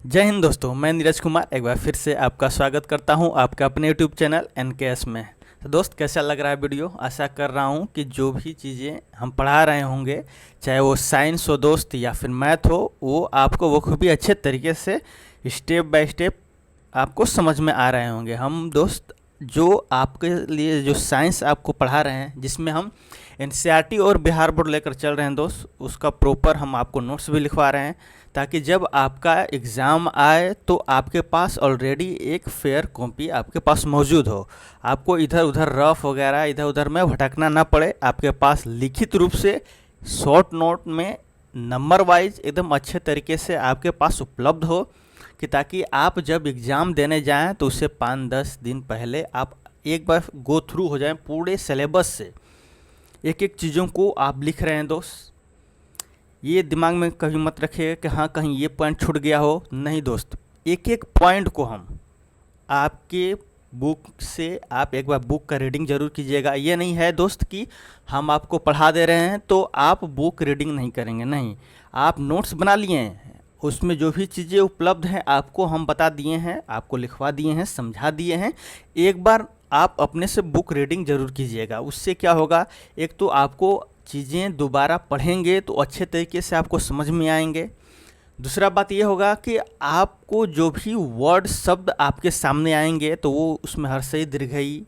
जय हिंद दोस्तों, मैं नीरज कुमार एक बार फिर से आपका स्वागत करता हूं आपके अपने यूट्यूब चैनल NKS में। तो दोस्त, कैसा लग रहा है वीडियो? आशा कर रहा हूं कि जो भी चीज़ें हम पढ़ा रहे होंगे, चाहे वो साइंस हो दोस्त या फिर मैथ हो, वो आपको बखूबी अच्छे तरीके से स्टेप बाय स्टेप आपको समझ में आ रहे होंगे। हम दोस्त जो आपके लिए जो साइंस आपको पढ़ा रहे हैं, जिसमें हम NCERT और बिहार बोर्ड लेकर चल रहे हैं दोस्त, उसका प्रॉपर हम आपको नोट्स भी लिखवा रहे हैं, ताकि जब आपका एग्ज़ाम आए तो आपके पास ऑलरेडी एक फेयर कॉपी आपके पास मौजूद हो। आपको इधर उधर रफ वगैरह इधर उधर में भटकना ना पड़े। आपके पास लिखित रूप से शॉर्ट नोट में नंबर वाइज एकदम अच्छे तरीके से आपके पास उपलब्ध हो, कि ताकि आप जब एग्ज़ाम देने जाएं तो उससे 5-10 दिन पहले आप एक बार गो थ्रू हो जाएं पूरे सिलेबस से। एक एक चीज़ों को आप लिख रहे हैं दोस्त, ये दिमाग में कभी मत रखिएगा कि हाँ कहीं ये पॉइंट छूट गया हो। नहीं दोस्त, एक एक पॉइंट को हम आपके बुक से आप एक बार बुक का रीडिंग ज़रूर कीजिएगा। ये नहीं है दोस्त कि हम आपको पढ़ा दे रहे हैं तो आप बुक रीडिंग नहीं करेंगे। नहीं, आप नोट्स बना लिए हैं, उसमें जो भी चीज़ें उपलब्ध हैं आपको हम बता दिए हैं, आपको लिखवा दिए हैं, समझा दिए हैं। एक बार आप अपने से बुक रीडिंग ज़रूर कीजिएगा। उससे क्या होगा, एक तो आपको चीज़ें दोबारा पढ़ेंगे तो अच्छे तरीके से आपको समझ में आएंगे। दूसरा बात ये होगा कि आपको जो भी वर्ड शब्द आपके सामने आएंगे तो वो उसमें हर्षई दीर्घई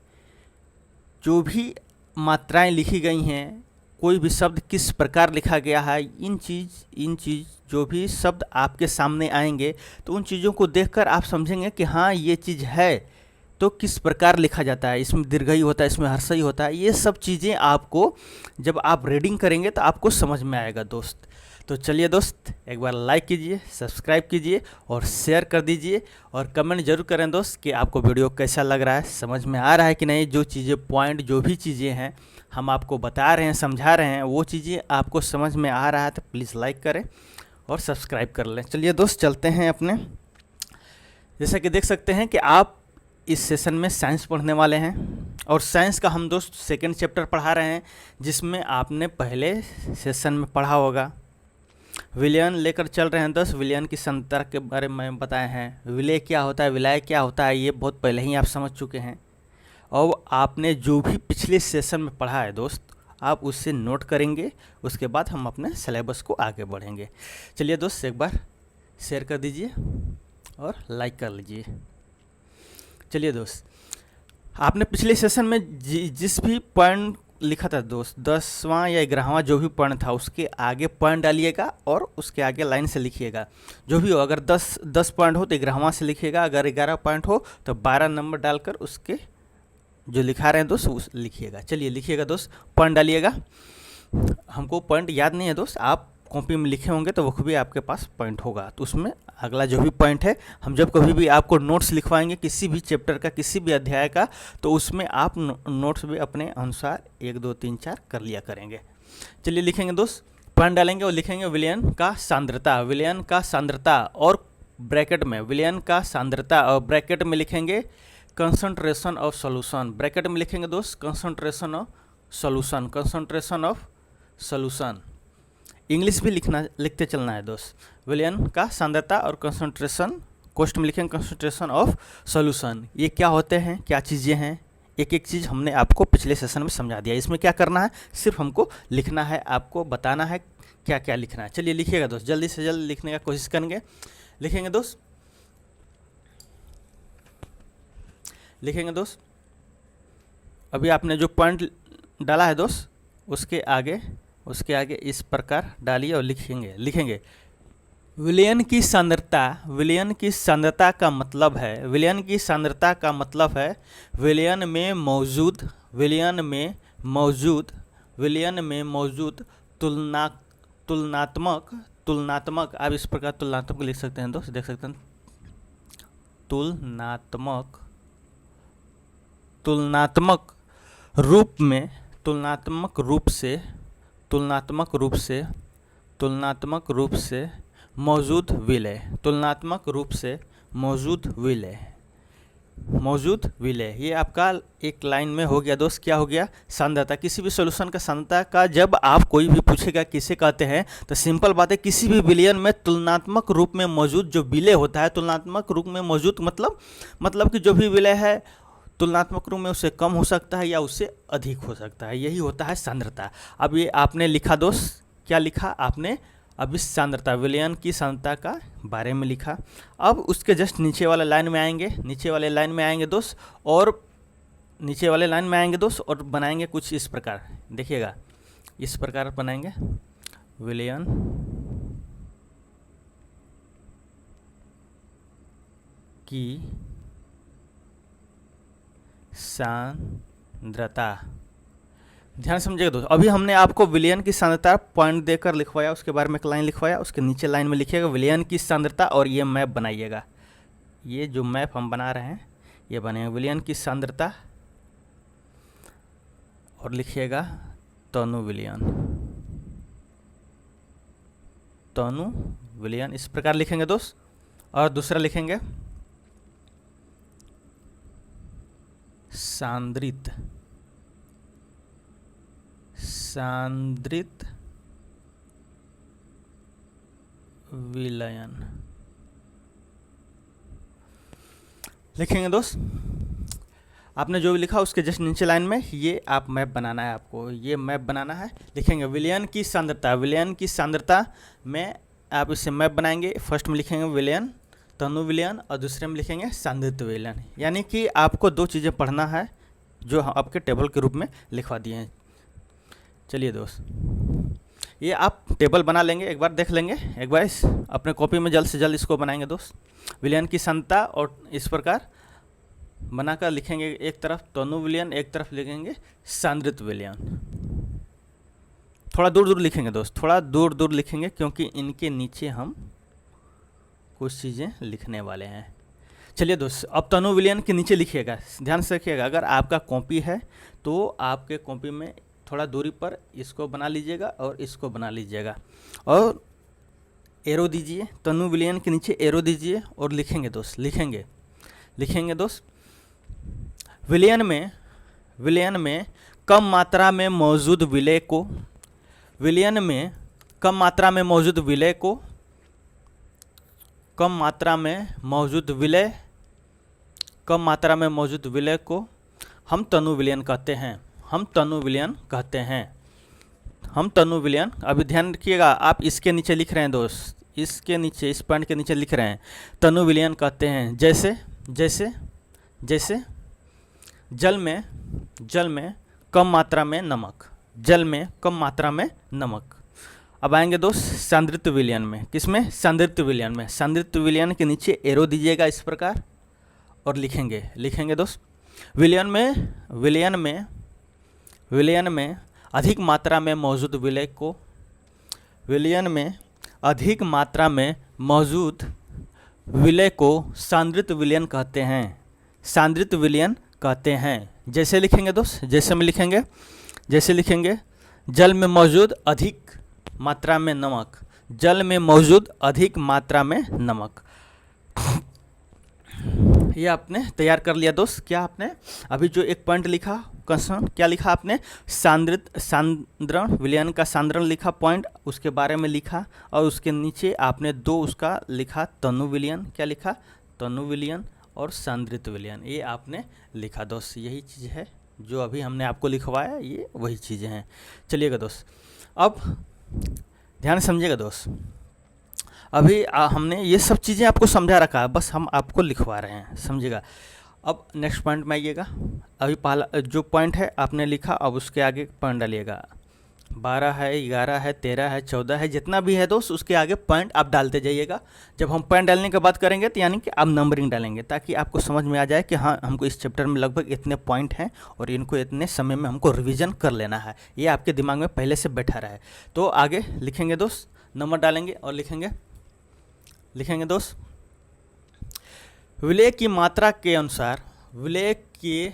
जो भी मात्राएं लिखी गई हैं, कोई भी शब्द किस प्रकार लिखा गया है, इन चीज़ जो भी शब्द आपके सामने आएंगे तो उन चीज़ों को देखकर आप समझेंगे कि हाँ ये चीज़ है तो किस प्रकार लिखा जाता है, इसमें दीर्घई होता है, इसमें हर्षई होता है। ये सब चीज़ें आपको जब आप रीडिंग करेंगे तो आपको समझ में आएगा दोस्त। तो चलिए दोस्त, एक बार लाइक कीजिए, सब्सक्राइब कीजिए और शेयर कर दीजिए, और कमेंट जरूर करें दोस्त कि आपको वीडियो कैसा लग रहा है, समझ में आ रहा है कि नहीं। जो चीज़ें पॉइंट जो भी चीज़ें हैं हम आपको बता रहे हैं, समझा रहे हैं, वो चीज़ें आपको समझ में आ रहा है तो प्लीज़ लाइक करें और सब्सक्राइब कर लें। चलिए दोस्त, चलते हैं अपने। जैसा कि देख सकते हैं कि आप इस सेशन में साइंस पढ़ने वाले हैं, और साइंस का हम दोस्त सेकंड चैप्टर पढ़ा रहे हैं, जिसमें आपने पहले सेशन में पढ़ा होगा। विलयन लेकर चल रहे हैं दोस्त। विलयन की संरचना के बारे में बताए हैं, विलय क्या होता है, विलय क्या होता है, ये बहुत पहले ही आप समझ चुके हैं। और आपने जो भी पिछले सेशन में पढ़ा है दोस्त, आप उससे नोट करेंगे, उसके बाद हम अपने सिलेबस को आगे बढ़ेंगे। चलिए दोस्त, एक बार शेयर कर दीजिए और लाइक कर लीजिए। चलिए दोस्त, आपने पिछले सेशन में जिस भी पॉइंट लिखा था दोस्त, 10वां या 11वां जो भी पॉइंट था, उसके आगे पॉइंट डालिएगा और उसके आगे लाइन से लिखिएगा। जो भी हो, अगर 10 पॉइंट हो तो 11वां से लिखिएगा, अगर 11 पॉइंट हो तो 12 नंबर डालकर उसके जो लिखा रहे हैं दोस्त उस लिखिएगा। चलिए लिखिएगा दोस्त, पॉइंट डालिएगा। हमको पॉइंट याद नहीं है दोस्त, आप कॉपी में लिखे होंगे तो वो भी आपके पास पॉइंट होगा, तो उसमें अगला जो भी पॉइंट है, हम जब कभी भी आपको नोट्स लिखवाएंगे किसी भी चैप्टर का, किसी भी अध्याय का, तो उसमें आप नोट्स भी अपने अनुसार 1 2 3 4 कर लिया करेंगे। चलिए लिखेंगे दोस्त, पॉइंट डालेंगे और लिखेंगे विलयन का सांद्रता। विलयन का सांद्रता और ब्रैकेट में विलयन का सांद्रता, और ब्रैकेट में लिखेंगे कंसंट्रेशन ऑफ सॉल्यूशन। ब्रैकेट में लिखेंगे दोस्त concentration of solution, concentration of solution. English भी लिखते चलना है दोस्त। विलयन का सांद्रता और कंसंट्रेशन, कोष्ठ में लिखेंगे कंसंट्रेशन ऑफ सॉल्यूशन। ये क्या होते हैं, क्या चीज़ें हैं, एक एक चीज़ हमने आपको पिछले सेशन में समझा दिया। इसमें क्या करना है, सिर्फ हमको लिखना है, आपको बताना है क्या क्या लिखना है। चलिए लिखिएगा दोस्त, जल्दी से जल्दी लिखने का कोशिश करेंगे। लिखेंगे दोस्त, लिखेंगे दोस्त। अभी आपने जो पॉइंट डाला है दोस्त, उसके आगे इस प्रकार डालिए और लिखेंगे विलयन की सांद्रता। विलयन की सांद्रता का मतलब है, विलयन की सांद्रता का मतलब है विलयन में मौजूद, विलयन में मौजूद, विलयन में मौजूद तुलनात्मक, तुलनात्मक, आप इस प्रकार तुलनात्मक लिख सकते हैं दोस्त, देख सकते हैं तुलनात्मक, तुलनात्मक रूप में, तुलनात्मक रूप से, तुलनात्मक रूप से, तुलनात्मक रूप से मौजूद विलय, तुलनात्मक रूप से मौजूद विलय। मौजूद विलय। ये आपका एक लाइन में हो गया दोस्त। क्या हो गया? सांद्रता। किसी भी सॉल्यूशन का सांद्रता का जब आप कोई भी पूछेगा किसे कहते हैं, तो सिंपल बात है, किसी भी विलयन में तुलनात्मक रूप में मौजूद जो विलय होता है, तुलनात्मक रूप में मौजूद मतलब कि जो भी विलय है तुलनात्मक रूप में उससे कम हो सकता है या उससे अधिक हो सकता है, यही होता है सांद्रता। अब ये आपने लिखा दोस्त, क्या लिखा आपने? अब इस सांद्रता, विलयन की सांद्रता का बारे में लिखा। अब उसके जस्ट नीचे वाले लाइन में आएंगे, नीचे वाले लाइन में आएंगे दोस्त, और नीचे वाले लाइन में आएंगे दोस्त और बनाएंगे कुछ इस प्रकार। देखिएगा, इस प्रकार बनाएंगे, विलयन की सांद्रता। ध्यान समझिएगा दोस्तों, अभी हमने आपको विलयन की सांद्रता पॉइंट देकर लिखवाया, उसके बारे में एक लाइन लिखवाया, उसके नीचे लाइन में लिखिएगा विलयन की सांद्रता और ये मैप बनाइएगा। ये जो मैप हम बना रहे हैं ये बनेगा विलयन की सांद्रता और लिखिएगा तनु विलयन, तनु विलयन, इस प्रकार लिखेंगे दोस्त। और दूसरा लिखेंगे सांद्रित, सांद्रित विलयन लिखेंगे दोस्त। आपने जो भी लिखा उसके जस्ट नीचे लाइन में ये आप मैप बनाना है, आपको ये मैप बनाना है। लिखेंगे विलयन की सांद्रता, विलयन की सांद्रता में आप इससे मैप बनाएंगे। फर्स्ट में लिखेंगे विलयन, तनु विलयन, और दूसरे में लिखेंगे सांद्रित विलयन। यानी कि आपको दो चीज़ें पढ़ना है जो आपके टेबल के रूप में लिखवा दिए हैं। चलिए दोस्त, ये आप टेबल बना लेंगे, एक बार देख लेंगे, एक बार अपने कॉपी में जल्द से जल्द इसको बनाएंगे दोस्त। विलयन की सांद्रता और इस प्रकार बनाकर लिखेंगे, एक तरफ तनु विलयन, एक तरफ लिखेंगे सांद्रित विलयन। थोड़ा दूर दूर लिखेंगे दोस्त, थोड़ा दूर दूर लिखेंगे, क्योंकि इनके नीचे हम कुछ चीज़ें लिखने वाले हैं। चलिए दोस्त, अब तनु विलयन के नीचे लिखिएगा, ध्यान से रखिएगा। अगर आपका कॉपी है तो आपके कॉपी में थोड़ा दूरी पर इसको बना लीजिएगा और इसको बना लीजिएगा, और एरो दीजिए, तनु विलयन के नीचे एरो दीजिए और लिखेंगे दोस्त, लिखेंगे दोस्त, विलयन में कम मात्रा में मौजूद विलय को, विलयन में कम मात्रा में मौजूद विलय को, कम मात्रा में मौजूद विलय, कम मात्रा में मौजूद विलय को हम तनु विलयन कहते हैं, हम तनु विलयन कहते हैं, हम तनु विलयन। अभी ध्यान रखिएगा, आप इसके नीचे लिख रहे हैं दोस्त, इसके नीचे, इस पॉइंट के नीचे लिख रहे हैं तनु विलयन कहते हैं। जैसे जैसे जैसे जल में कम मात्रा में नमक, जल में कम मात्रा में नमक। अब आएंगे दोस्त सांद्रित विलयन में, किसमें? सांद्रित विलयन में। सांद्रित विलयन के नीचे एरो दीजिएगा इस प्रकार और लिखेंगे दोस्त, विलयन में अधिक मात्रा में मौजूद विलय को, विलयन में अधिक मात्रा में मौजूद विलय को सांद्रित विलयन कहते हैं, सांद्रित विलयन कहते हैं। जैसे लिखेंगे दोस्त, जैसे लिखेंगे जल में मौजूद अधिक मात्रा में नमक, जल में मौजूद अधिक मात्रा में नमक। ये आपने तैयार कर लिया दोस्त। क्या आपने अभी जो एक पॉइंट लिखा, कंसर्न क्या लिखा आपने? सांद्रण विलयन का सांद्रण लिखा पॉइंट, उसके बारे में लिखा, और उसके नीचे आपने दो उसका लिखा तनु विलयन, क्या लिखा? तनु विलयन और सांद्रित विलयन, ये आपने लिखा दोस्त। यही चीज़ है जो अभी हमने आपको लिखवाया, ये वही चीज़ें हैं। चलिएगा दोस्त, अब ध्यान समझिएगा दोस्त, अभी हमने ये सब चीज़ें आपको समझा रखा है, बस हम आपको लिखवा रहे हैं, समझिएगा। अब नेक्स्ट पॉइंट में आइएगा। अभी पहला जो पॉइंट है आपने लिखा, अब उसके आगे पॉइंट डालिएगा। 12 है, 11 है, 13 है, 14 है, जितना भी है दोस्त उसके आगे पॉइंट आप डालते जाइएगा। जब हम पॉइंट डालने के बाद करेंगे तो यानी कि आप नंबरिंग डालेंगे, ताकि आपको समझ में आ जाए कि हाँ हमको इस चैप्टर में लगभग इतने पॉइंट हैं और इनको इतने समय में हमको रिवीजन कर लेना है, ये आपके दिमाग में पहले से बैठा रहे। तो आगे लिखेंगे दोस्त, नंबर डालेंगे और लिखेंगे दोस्त, विलय की मात्रा के अनुसार, विलय के,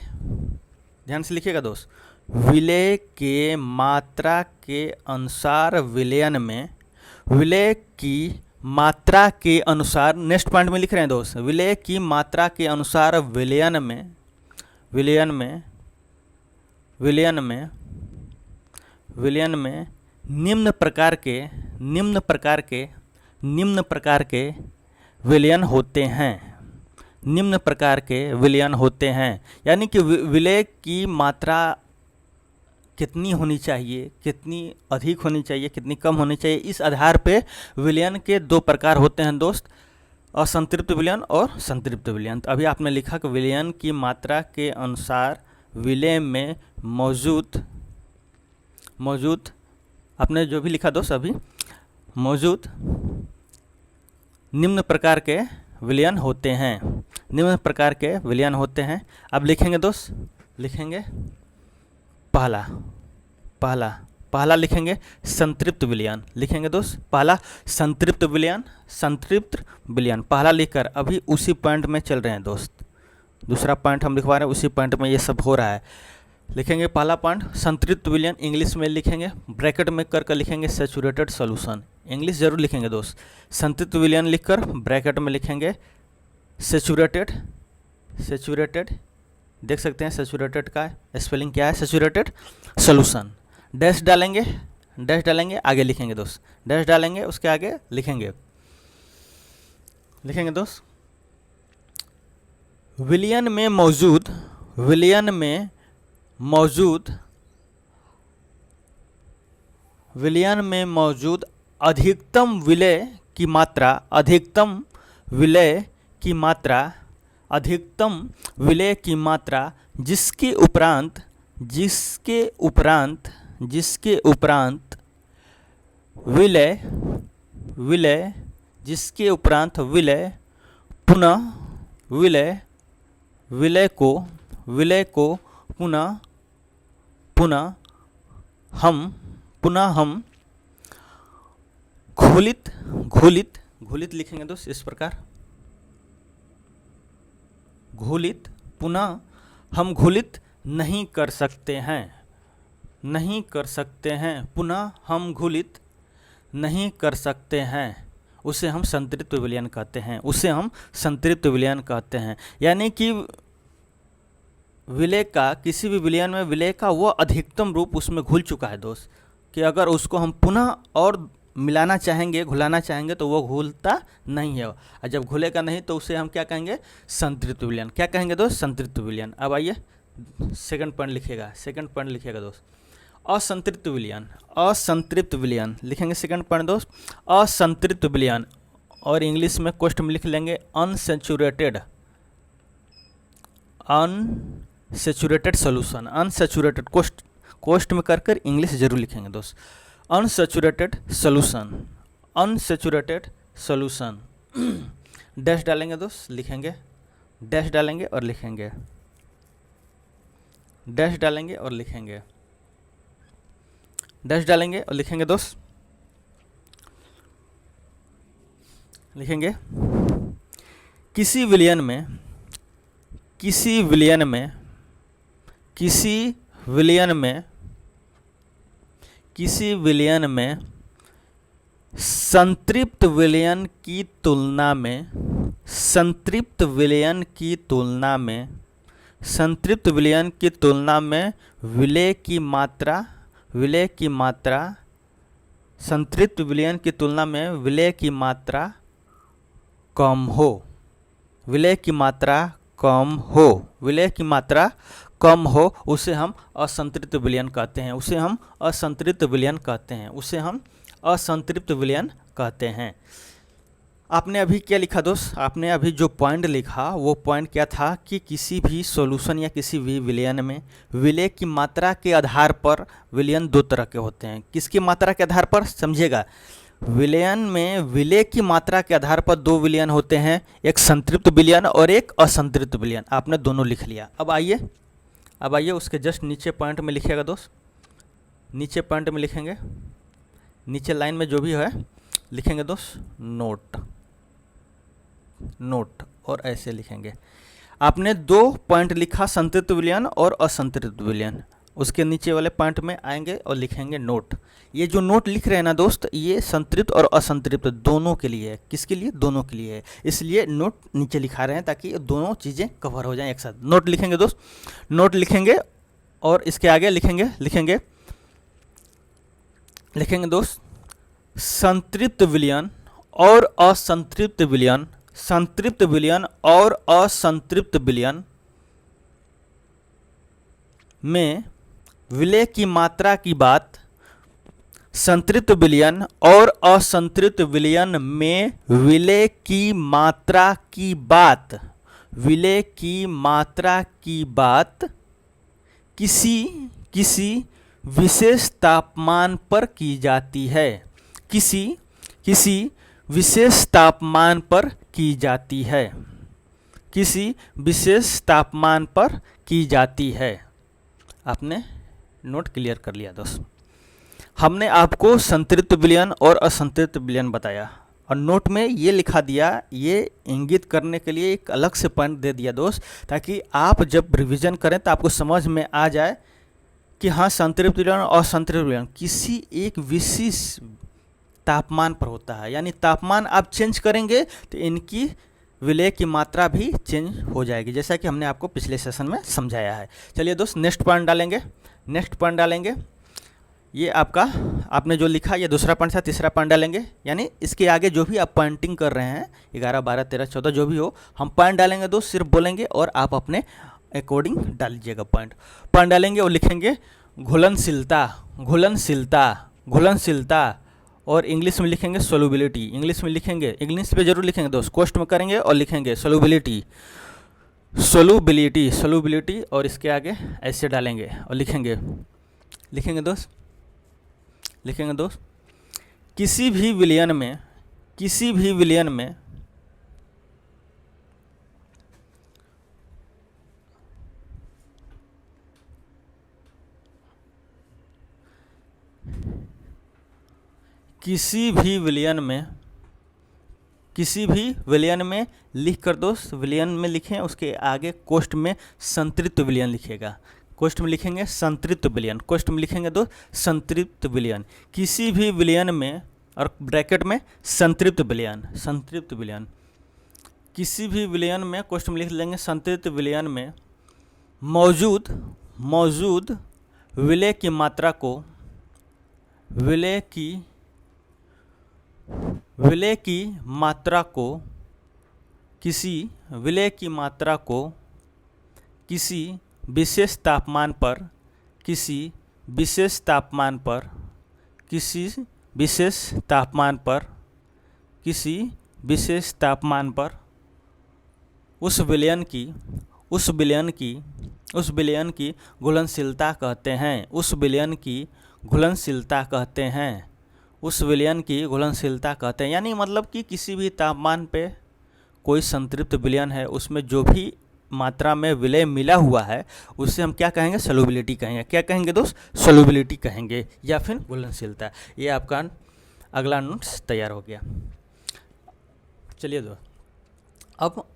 ध्यान से लिखिएगा दोस्त, विलय के मात्रा के अनुसार विलयन में, विलय की मात्रा के अनुसार, नेक्स्ट पॉइंट में लिख रहे हैं दोस्त, विलय की मात्रा के अनुसार विलयन में विलयन में विलयन में विलयन में निम्न प्रकार के विलयन होते हैं। निम्न प्रकार के विलयन होते हैं, यानी कि विलय की मात्रा कितनी होनी चाहिए, कितनी अधिक होनी चाहिए, कितनी कम होनी चाहिए, इस आधार पे विलयन के दो प्रकार होते हैं दोस्त, असंतृप्त विलयन और संतृप्त विलयन। तो अभी आपने लिखा कि विलयन की मात्रा के अनुसार विलय में मौजूद आपने जो भी लिखा दोस्त अभी, मौजूद निम्न प्रकार के विलयन होते हैं। निम्न प्रकार के विलयन होते हैं। अब लिखेंगे दोस्त, लिखेंगे पहला लिखेंगे संतृप्त विलयन। लिखेंगे दोस्त पहला संतृप्त विलयन पहला लिखकर अभी उसी पॉइंट में चल रहे हैं दोस्त। दूसरा पॉइंट हम लिखवा रहे हैं, उसी पॉइंट में ये सब हो रहा है। लिखेंगे पहला पॉइंट संतृप्त विलयन, इंग्लिश में लिखेंगे, ब्रैकेट में कर लिखेंगे सैचुरेटेड सॉल्यूशन। इंग्लिश जरूर लिखेंगे दोस्त। संतृप्त विलयन लिखकर ब्रैकेट में लिखेंगे सैचुरेटेड, देख सकते हैं सैचुरेटेड का स्पेलिंग क्या है, सैचुरेटेड सॉल्यूशन। डैश डालेंगे आगे लिखेंगे दोस्त, डैश डालेंगे उसके आगे लिखेंगे दोस्त विलयन में मौजूद अधिकतम विलय की मात्रा जिसके उपरांत विलय को पुनः हम घोलित लिखेंगे दोस्त इस प्रकार, पुनः हम घोलित नहीं कर सकते हैं, पुनः हम घोलित नहीं कर सकते हैं, उसे हम संतृप्त विलयन कहते हैं। यानी कि विलय का, किसी भी विलयन में विलय का वो अधिकतम रूप उसमें घुल चुका है दोस्त, कि अगर उसको हम पुनः और मिलाना चाहेंगे, घुलाना चाहेंगे तो वो घुलता नहीं है। और जब घुलेगा नहीं तो उसे हम क्या कहेंगे, संतृप्त विलयन। क्या कहेंगे दोस्त, संतृप्त विलयन। अब आइए सेकंड पॉइंट लिखिएगा दोस्त, असंतृप्त विलयन लिखेंगे सेकंड पॉइंट दोस्त, असंतृप्त विलयन, और इंग्लिश में कोष्ठ में लिख लेंगे अनसैचुरेटेड सॉल्यूशन। अनसैचुरेटेड कोष्ठ में कर इंग्लिश जरूर लिखेंगे दोस्त, अनसैचुरेटेड सॉल्यूशन। डैश डालेंगे दोस्त, लिखेंगे डैश डालेंगे और लिखेंगे दोस्त, लिखेंगे किसी विलयन में संतृप्त विलयन की तुलना में विलय की मात्रा कम हो, उसे हम असंतृप्त विलयन कहते हैं। आपने अभी क्या लिखा दोस्त, आपने अभी जो पॉइंट लिखा वो पॉइंट क्या था कि किसी भी सॉल्यूशन या किसी भी विलयन में विलय की मात्रा के आधार पर विलयन दो तरह के होते हैं। किसकी मात्रा के आधार पर, समझिएगा, विलयन में विलय की मात्रा के आधार पर दो विलयन होते हैं, एक संतृप्त विलयन और एक असंतृप्त विलयन। आपने दोनों लिख लिया। अब आइए उसके जस्ट नीचे पॉइंट में लिखिएगा दोस्त, नीचे पॉइंट में लिखेंगे, नीचे लाइन में जो भी है लिखेंगे दोस्त नोट, और ऐसे लिखेंगे। आपने दो पॉइंट लिखा, संतृप्त विलयन और असंतृप्त विलयन, उसके नीचे वाले पॉइंट में आएंगे और लिखेंगे नोट। ये जो नोट लिख रहे हैं ना दोस्त, ये संतृप्त और असंतृप्त दोनों के लिए है। किसके लिए? दोनों के लिए है। इसलिए नोट नीचे लिखा रहे हैं ताकि दोनों चीज़ें कवर हो जाएं एक साथ। नोट लिखेंगे दोस्त, नोट लिखेंगे और इसके आगे लिखेंगे दोस्त संतृप्त विलयन और असंतृप्त विलयन, संतृप्त विलयन और असंतृप्त विलयन में विलय की मात्रा की बात, संतृप्त विलयन और असंतृप्त विलयन में विलय की मात्रा की बात, विलय की मात्रा की बात किसी विशेष तापमान पर की जाती है। किसी विशेष तापमान पर की जाती है। किसी विशेष तापमान पर की जाती है। आपने नोट क्लियर कर लिया दोस्त। हमने आपको संतृप्त विलयन और असंतृप्त विलयन बताया और नोट में ये लिखा दिया, ये इंगित करने के लिए एक अलग से पॉइंट दे दिया दोस्त, ताकि आप जब रिवीजन करें तो आपको समझ में आ जाए कि हाँ संतृप्त विलयन और असंतृप्त विलयन किसी एक विशेष तापमान पर होता है। यानी तापमान आप चेंज करेंगे तो इनकी विलय की मात्रा भी चेंज हो जाएगी, जैसा कि हमने आपको पिछले सेशन में समझाया है। चलिए दोस्त नेक्स्ट पॉइंट डालेंगे। ये आपका आपने जो लिखा ये दूसरा पॉइंट था, तीसरा पॉइंट डालेंगे। यानी इसके आगे जो भी आप पॉइंटिंग कर रहे हैं 11, 12, 13, 14 जो भी हो, हम पॉइंट डालेंगे दोस्त, सिर्फ बोलेंगे और आप अपने अकॉर्डिंग डाल लीजिएगा। पॉइंट डालेंगे और लिखेंगे घुलनशीलता और इंग्लिश में लिखेंगे सोल्युबिलिटी। इंग्लिश पे जरूर लिखेंगे दोस्त, कोष्ट में करेंगे और लिखेंगे सोल्युबिलिटी और इसके आगे ऐसे डालेंगे और लिखेंगे दोस्त किसी भी विलयन में लिख कर दोस्त, विलयन में लिखें, उसके आगे कोष्ट में संतृप्त विलयन लिखेगा। कोष्ट में लिखेंगे संतृप्त विलयन, कोष्ट में लिखेंगे दोस्त संतृप्त विलयन। किसी भी विलयन में और ब्रैकेट में संतृप्त विलयन। किसी भी विलयन में कोष्ट में लिख लेंगे संतृप्त विलयन में मौजूद विलय की मात्रा को किसी विशेष तापमान पर उस विलयन की घुलनशीलता कहते हैं। यानी मतलब कि किसी भी तापमान पे कोई संतृप्त विलयन है, उसमें जो भी मात्रा में विलय मिला हुआ है उससे हम क्या कहेंगे? सोल्युबिलिटी कहेंगे। क्या कहेंगे दोस्त? सोल्युबिलिटी कहेंगे या फिर घुलनशीलता। ये आपका अगला नोट्स तैयार हो गया। चलिए दोस्त अब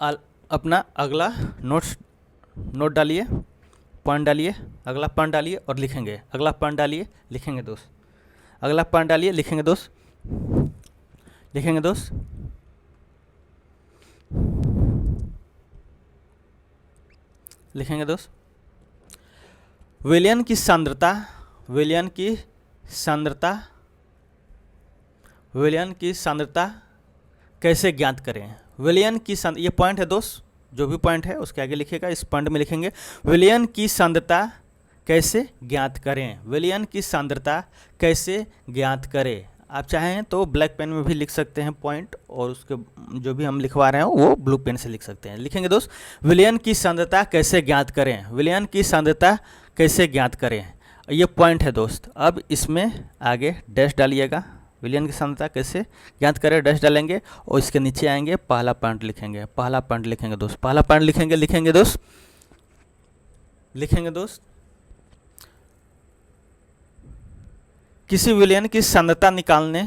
अपना अगला नोट डालिए, पॉइंट डालिए, अगला पॉइंट डालिए और लिखेंगे। अगला पॉइंट डालिए, लिखेंगे दोस्त। अगला पॉइंट डालिए, लिखेंगे दोस्त। विलयन की सांद्रता कैसे ज्ञात करें? ये पॉइंट है दोस्त, जो भी पॉइंट है उसके आगे लिखिएगा। इस पॉइंट में लिखेंगे विलयन की सांद्रता कैसे ज्ञात करें। आप चाहें तो ब्लैक पेन में भी लिख सकते हैं पॉइंट, और उसके जो भी हम लिखवा रहे हैं वो ब्लू पेन से लिख सकते हैं। लिखेंगे दोस्त विलयन की सांद्रता कैसे ज्ञात करें। ये पॉइंट है दोस्त। अब इसमें आगे डैश डालिएगा। विलयन की सांद्रता कैसे ज्ञात करें, डैश डालेंगे और इसके नीचे आएंगे, पहला पॉइंट लिखेंगे दोस्त। पहला पॉइंट लिखेंगे दोस्त किसी विलयन की सांद्रता निकालने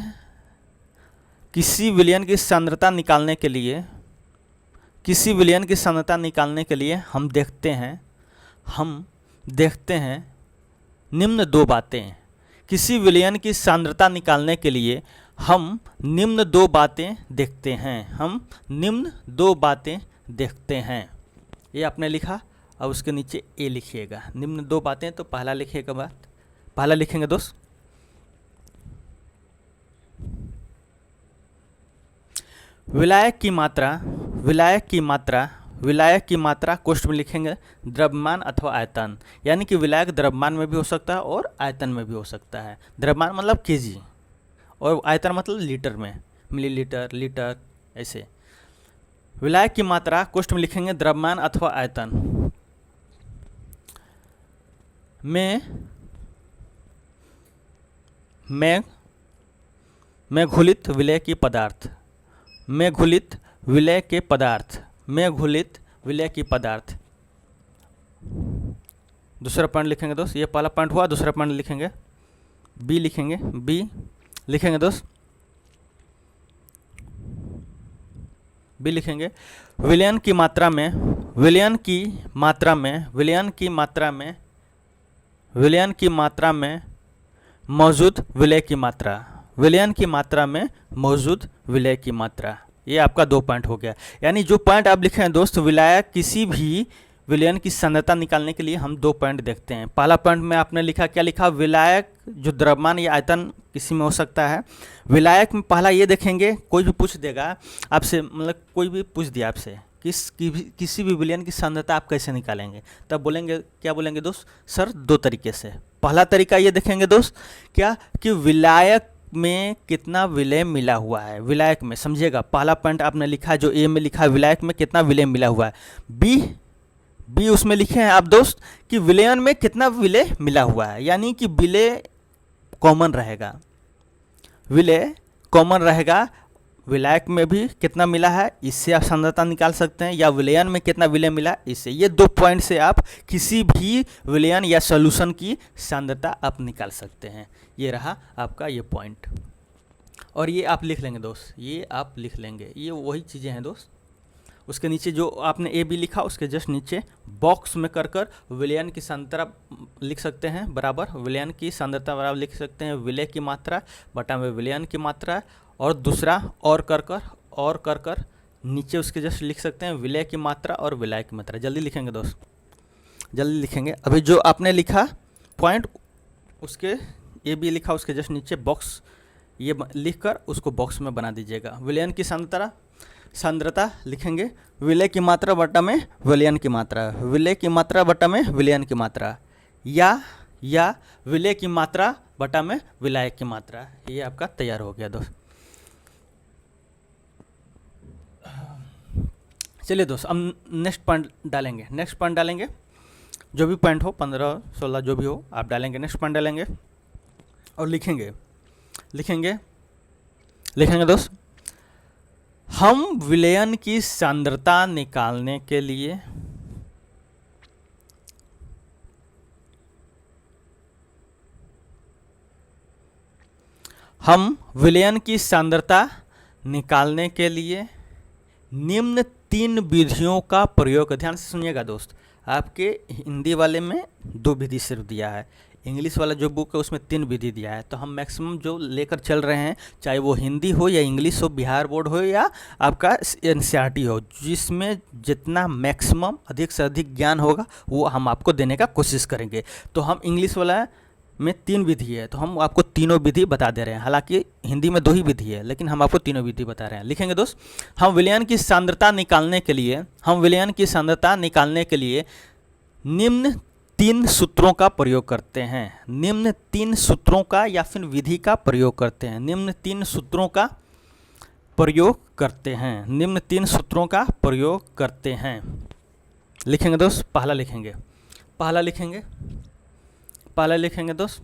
के लिए हम देखते हैं निम्न दो बातें। किसी विलयन की सांद्रता निकालने के लिए हम निम्न दो बातें देखते हैं। हम निम्न दो बातें देखते हैं। ये आपने लिखा। अब उसके नीचे ए लिखिएगा। निम्न दो बातें, तो पहला लिखिएगा बात, पहला लिखेंगे दोस्त, विलायक की मात्रा, विलायक की मात्रा, विलायक की मात्रा कोष्ठ में लिखेंगे द्रव्यमान अथवा आयतन। यानी कि विलायक द्रव्यमान में भी हो सकता है और आयतन में भी हो सकता है। द्रव्यमान मतलब केजी और आयतन मतलब लीटर में, मिलीलीटर, लीटर, ऐसे। विलायक की मात्रा कोष्ठ में लिखेंगे द्रव्यमान अथवा आयतन में घुलित विलय की पदार्थ, में घुलित विलय के पदार्थ, में घुलित विलय की पदार्थ। दूसरा पॉइंट लिखेंगे दोस्त, ये पहला पॉइंट हुआ। दूसरा पॉइंट लिखेंगे बी, लिखेंगे बी, लिखेंगे दोस्त बी, लिखेंगे विलयन की मात्रा में, विलयन की मात्रा में, विलयन की मात्रा में, विलयन की मात्रा में मौजूद विलय की मात्रा, विलयन की मात्रा में मौजूद विलय की मात्रा। ये आपका दो पॉइंट हो गया। यानी जो पॉइंट आप लिखे हैं दोस्त, विलायक किसी भी विलयन की सांद्रता निकालने के लिए हम दो पॉइंट देखते हैं। पहला पॉइंट में आपने लिखा, क्या लिखा, विलायक जो द्रव्यमान या आयतन किसी में हो सकता है। विलायक में पहला ये देखेंगे, कोई भी पूछ देगा आपसे, मतलब कोई भी पूछ दिया आपसे किसी भी विलयन की सांद्रता आप कैसे निकालेंगे, तब बोलेंगे, क्या बोलेंगे दोस्त, सर दो तरीके से। पहला तरीका ये देखेंगे दोस्त, क्या कि विलायक में कितना विलय मिला हुआ है। विलायक में समझिएगा, पहला पॉइंट आपने लिखा जो ए में लिखा है, विलायक में कितना विलय मिला हुआ है। बी उसमें लिखे हैं आप दोस्त कि विलयन में कितना विलय मिला हुआ है। यानी कि विलय कॉमन रहेगा, विलय कॉमन रहेगा। विलायक में भी कितना मिला है, इससे आप सांद्रता निकाल सकते हैं, या विलयन में कितना विलय मिला, इससे। ये दो पॉइंट से आप किसी भी विलयन या सॉल्यूशन की सांद्रता आप निकाल सकते हैं। ये रहा आपका ये पॉइंट, और ये आप लिख लेंगे दोस्त, ये आप लिख लेंगे। ये वही चीज़ें हैं दोस्त। उसके नीचे जो आपने ए बी लिखा, उसके जस्ट नीचे बॉक्स में कर विलयन की सांद्रता लिख सकते हैं बराबर, विलयन की सांद्रता बराबर लिख सकते हैं विलय की मात्रा बटा में विलयन की मात्रा, और दूसरा और कर नीचे उसके जस्ट लिख सकते हैं विलय की मात्रा और विलय की मात्रा। जल्दी लिखेंगे दोस्त, जल्दी लिखेंगे। अभी जो आपने लिखा पॉइंट, उसके ए बी लिखा, उसके जस्ट नीचे बॉक्स ये लिखकर उसको बॉक्स में बना दीजिएगा। विलयन की सांद्रता लिखेंगे विलय की मात्रा बटा में विलयन की मात्रा, विलय की मात्रा बटा में विलयन की मात्रा, या विलय की मात्रा बटा में विलायक की मात्रा। ये आपका तैयार हो गया दोस्त। चलिए दोस्त, अब नेक्स्ट पॉइंट डालेंगे, जो भी पॉइंट हो, 15 16 जो भी हो आप डालेंगे। नेक्स्ट पॉइंट डालेंगे और लिखेंगे दोस्त, हम विलयन की सांद्रता निकालने के लिए निम्न तीन विधियों का प्रयोग, ध्यान से सुनिएगा दोस्त। आपके हिंदी वाले में दो विधि सिर्फ दिया है, इंग्लिश वाला जो बुक है उसमें 3 विधि दिया है। तो हम मैक्सिमम जो लेकर चल रहे हैं, चाहे वो हिंदी हो या इंग्लिश हो, बिहार बोर्ड हो या आपका एनसीईआरटी हो, जिसमें जितना मैक्सिमम अधिक से अधिक ज्ञान होगा वो हम आपको देने का कोशिश करेंगे। तो हम इंग्लिश वाला में 3 विधि है, तो हम आपको तीनों विधि बता दे रहे हैं। हालांकि हिंदी में 2 ही विधि है, लेकिन हम आपको तीनों विधि बता रहे हैं। लिखेंगे दोस्त, हम विलयन की सांद्रता निकालने के लिए निम्न 3 सूत्रों का प्रयोग करते हैं। निम्न 3 सूत्रों का या फिर विधि का प्रयोग करते हैं। निम्न 3 सूत्रों का प्रयोग करते हैं। निम्न 3 सूत्रों का प्रयोग करते हैं। लिखेंगे दोस्त, पहला लिखेंगे दोस्त,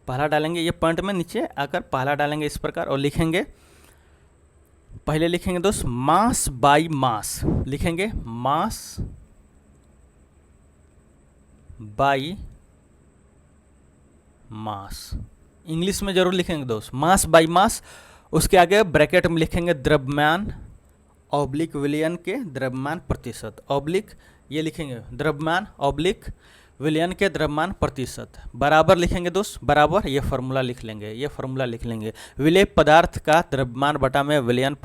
पहला डालेंगे। ये पॉइंट में नीचे आकर पहला डालेंगे इस प्रकार, और लिखेंगे, पहले लिखेंगे दोस्त मास बाई मास। लिखेंगे मास बाई मास। इंग्लिश में जरूर लिखेंगे दोस्त, मास बाई मास। उसके आगे ब्रैकेट में लिखेंगे द्रव्यमान ऑब्लिक विलयन के द्रव्यमान प्रतिशत, ऑब्लिक ये लिखेंगे द्रव्यमान ऑब्लिक विलयन के द्रव्यमान प्रतिशत, बराबर लिखेंगे दोस्त, बराबर ये फार्मूला लिख लेंगे, ये फार्मूला लिख लेंगे, विलेय पदार्थ का द्रव्यमान बटा में विलयन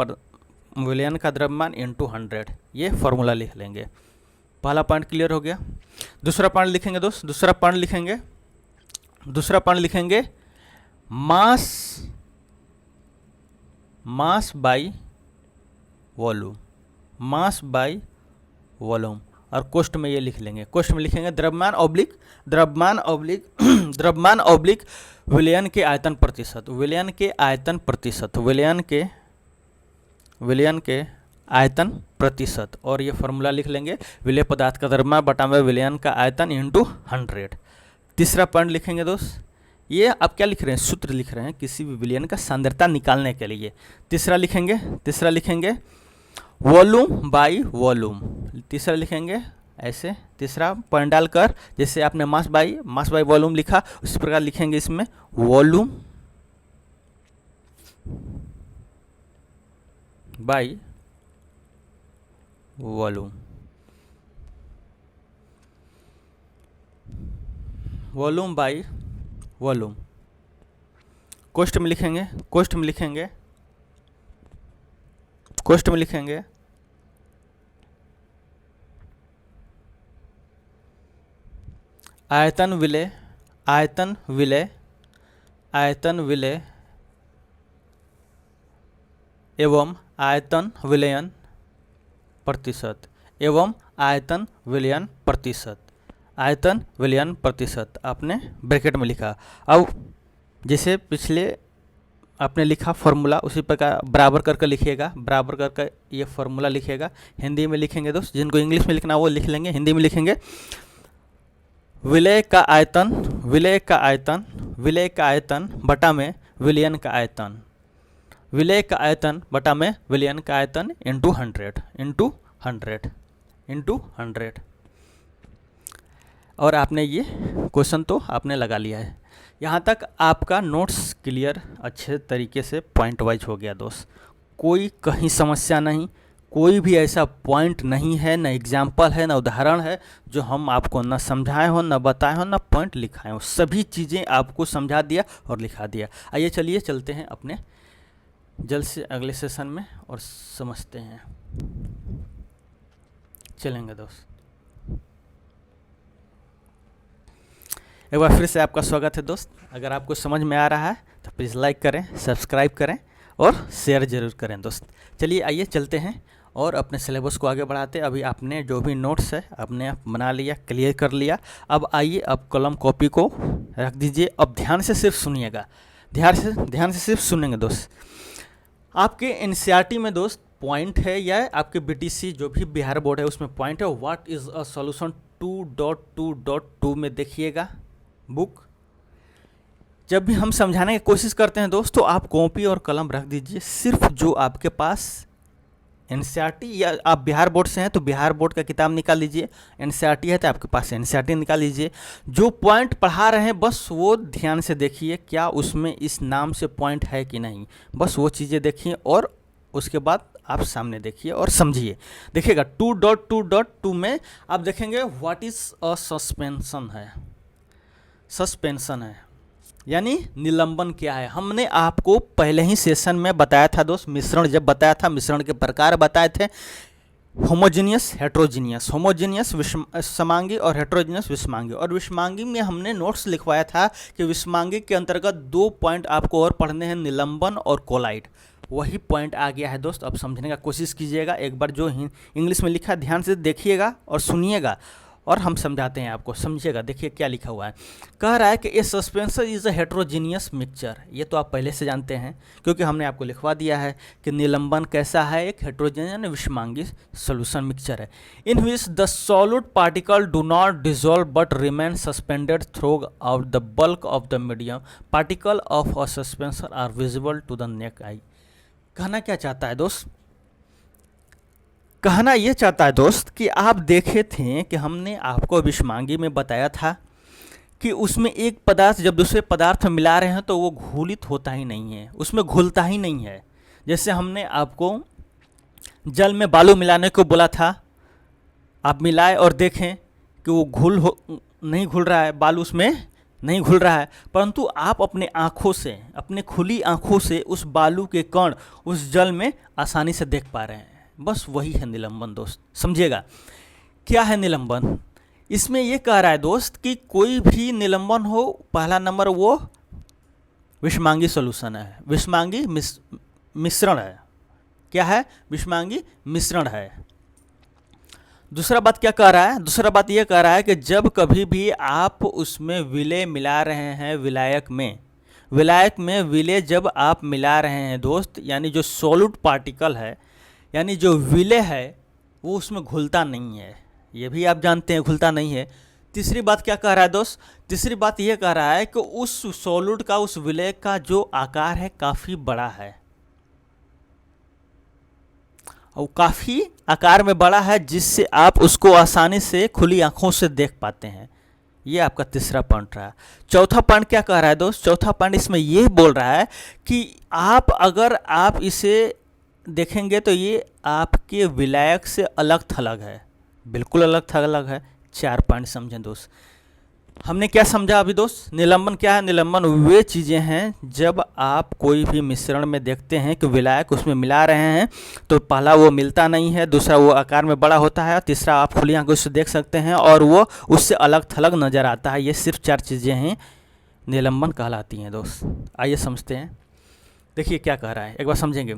का द्रव्यमान इंटू 100, ये फार्मूला लिख लेंगे। पहला पॉइंट क्लियर हो गया। दूसरा पॉइंट लिखेंगे दोस्त, दूसरा पॉइंट लिखेंगे mass by volume, mass by volume, और कोष्ठ में ये लिख लेंगे, कोष्ठ में लिखेंगे द्रव्यमान ऑब्लिक विलयन के आयतन प्रतिशत, विलयन के आयतन प्रतिशत, और ये फार्मूला लिख लेंगे विलेय पदार्थ का द्रव्यमान बटा में विलयन का आयतन इंटू 100। तीसरा पॉइंट लिखेंगे दोस्त, ये आप क्या लिख रहे हैं, सूत्र लिख रहे हैं किसी भी विलयन का सांद्रता निकालने के लिए। तीसरा लिखेंगे वॉल्यूम बाई वॉल्यूम, तीसरा लिखेंगे ऐसे, तीसरा पॉइंट डालकर जैसे आपने मास बाई वॉल्यूम लिखा उसी प्रकार लिखेंगे इसमें volume by volume, volume by volume, कोष्ठ में लिखेंगे आयतन विलेय एवं आयतन विलयन प्रतिशत, आपने ब्रैकेट में लिखा। अब जैसे पिछले आपने लिखा फार्मूला उसी प्रकार बराबर करके लिखिएगा, बराबर करके ये फार्मूला लिखिएगा। हिंदी में लिखेंगे दोस्त, जिनको इंग्लिश में लिखना वो लिख लेंगे, हिंदी में लिखेंगे विलेय का आयतन बटा में विलयन का आयतन, विलेय का आयतन बटा में विलयन का आयतन इंटू 100। और आपने ये क्वेश्चन तो आपने लगा लिया है। यहाँ तक आपका नोट्स क्लियर अच्छे तरीके से पॉइंट वाइज हो गया दोस्त, कोई कहीं समस्या नहीं, कोई भी ऐसा पॉइंट नहीं है, न एग्जाम्पल है, न उदाहरण है जो हम आपको न समझाए हो, न बताए हो, न पॉइंट लिखाए हो, सभी चीज़ें आपको समझा दिया और लिखा दिया। आइए चलिए चलते हैं अपने जल्द से अगले सेशन में और समझते हैं, चलेंगे दोस्त। एक बार फिर से आपका स्वागत है दोस्त। अगर आपको समझ में आ रहा है तो प्लीज़ लाइक करें, सब्सक्राइब करें और शेयर ज़रूर करें दोस्त। चलिए आइए चलते हैं और अपने सिलेबस को आगे बढ़ाते हैं। अभी आपने जो भी नोट्स है आपने बना लिया, क्लियर कर लिया। अब आइए अब कलम कॉपी को रख दीजिए। अब ध्यान से सिर्फ सुनिएगा, ध्यान से सिर्फ सुनेंगे दोस्त। आपके एनसीईआरटी में दोस्त पॉइंट है, या आपके बीटीसी जो भी बिहार बोर्ड है उसमें पॉइंट है, व्हाट इज़ अ सॉल्यूशन 2.2.2 में देखिएगा बुक। जब भी हम समझाने की कोशिश करते हैं दोस्तों, आप कॉपी और कलम रख दीजिए। सिर्फ जो आपके पास एनसीईआरटी, या आप बिहार बोर्ड से हैं तो बिहार बोर्ड का किताब निकाल लीजिए, एनसीईआरटी है तो आपके पास एनसीईआरटी निकाल लीजिए। जो पॉइंट पढ़ा रहे हैं बस वो ध्यान से देखिए, क्या उसमें इस नाम से पॉइंट है कि नहीं, बस वो चीज़ें देखिए और उसके बाद आप सामने देखिए और समझिए। देखिएगा 2.2.2 में आप देखेंगे व्हाट इज़ अ सस्पेंशन है, सस्पेंशन है यानी निलंबन क्या है। हमने आपको पहले ही सेशन में बताया था दोस्त, मिश्रण जब बताया था, मिश्रण के प्रकार बताए थे, होमोजीनियस हेट्रोजीनियस, होमोजीनियस समांगी और हेट्रोजीनियस विषमांगी। और विषमांगी में हमने नोट्स लिखवाया था कि विषमांगी के अंतर्गत 2 पॉइंट आपको और पढ़ने हैं, निलंबन और कोलाइड। वही पॉइंट आ गया है दोस्त, अब समझने का कोशिश कीजिएगा। एक बार जो इंग्लिश में लिखा है ध्यान से देखिएगा और सुनिएगा और हम समझाते हैं आपको, समझिएगा। देखिए क्या लिखा हुआ है, कह रहा है कि a suspension is a heterogeneous mixture. ये तो आप पहले से जानते हैं क्योंकि हमने आपको लिखवा दिया है कि निलंबन कैसा है, एक हेट्रोजीनियस विषमांगी सॉल्यूशन मिक्सचर है, in which the solid particle do not dissolve but remain suspended throughout the bulk of the medium particle of a suspension are visible to the naked eye. कहना क्या चाहता है दोस्त, कहना ये चाहता है दोस्त कि आप देखे थे कि हमने आपको विषमांगी में बताया था कि उसमें एक पदार्थ जब दूसरे पदार्थ में मिला रहे हैं तो वो घुलित होता ही नहीं है, उसमें घुलता ही नहीं है। जैसे हमने आपको जल में बालू मिलाने को बोला था, आप मिलाएं और देखें कि वो नहीं घुल रहा है, बालू उसमें नहीं घुल रहा है, परंतु आप अपने आँखों से, अपने खुली आँखों से उस बालू के कण उस जल में आसानी से देख पा रहे हैं। बस वही है निलंबन दोस्त, समझिएगा। क्या है निलंबन? इसमें ये कह रहा है दोस्त कि कोई भी निलंबन हो, पहला नंबर वो विषमांगी सॉल्यूशन है, विषमांगी मिश्रण है। क्या है? विषमांगी मिश्रण है। दूसरा बात क्या कह रहा है? दूसरा बात यह कह रहा है कि जब कभी भी आप उसमें विलेय मिला रहे हैं, विलायक में विलेय जब आप मिला रहे हैं दोस्त, यानी जो सॉलिड पार्टिकल है, यानी जो विलेय है, वो उसमें घुलता नहीं है। ये भी आप जानते हैं घुलता नहीं है। तीसरी बात क्या कह रहा है दोस्त? तीसरी बात यह कह रहा है कि उस सॉलिड का, उस विलेय का जो आकार है काफ़ी बड़ा है, और काफ़ी आकार में बड़ा है, जिससे आप उसको आसानी से खुली आंखों से देख पाते हैं। ये आपका तीसरा पॉइंट रहा। चौथा पॉइंट क्या कह रहा है दोस्त? चौथा पॉइंट इसमें ये बोल रहा है कि अगर आप इसे देखेंगे तो ये आपके विलायक से अलग थलग है, बिल्कुल अलग थलग है। 4 पॉइंट समझें दोस्त। हमने क्या समझा अभी दोस्त? निलंबन क्या है? निलंबन वे चीज़ें हैं जब आप कोई भी मिश्रण में देखते हैं कि विलायक उसमें मिला रहे हैं, तो पहला वो मिलता नहीं है, दूसरा वो आकार में बड़ा होता है, तीसरा आप खुली आंखों से देख सकते हैं, और वो उससे अलग थलग नज़र आता है। ये सिर्फ 4 चीज़ें हैं, निलंबन कहलाती हैं दोस्त। आइए समझते हैं। देखिए क्या कह रहा है, एक बार समझेंगे।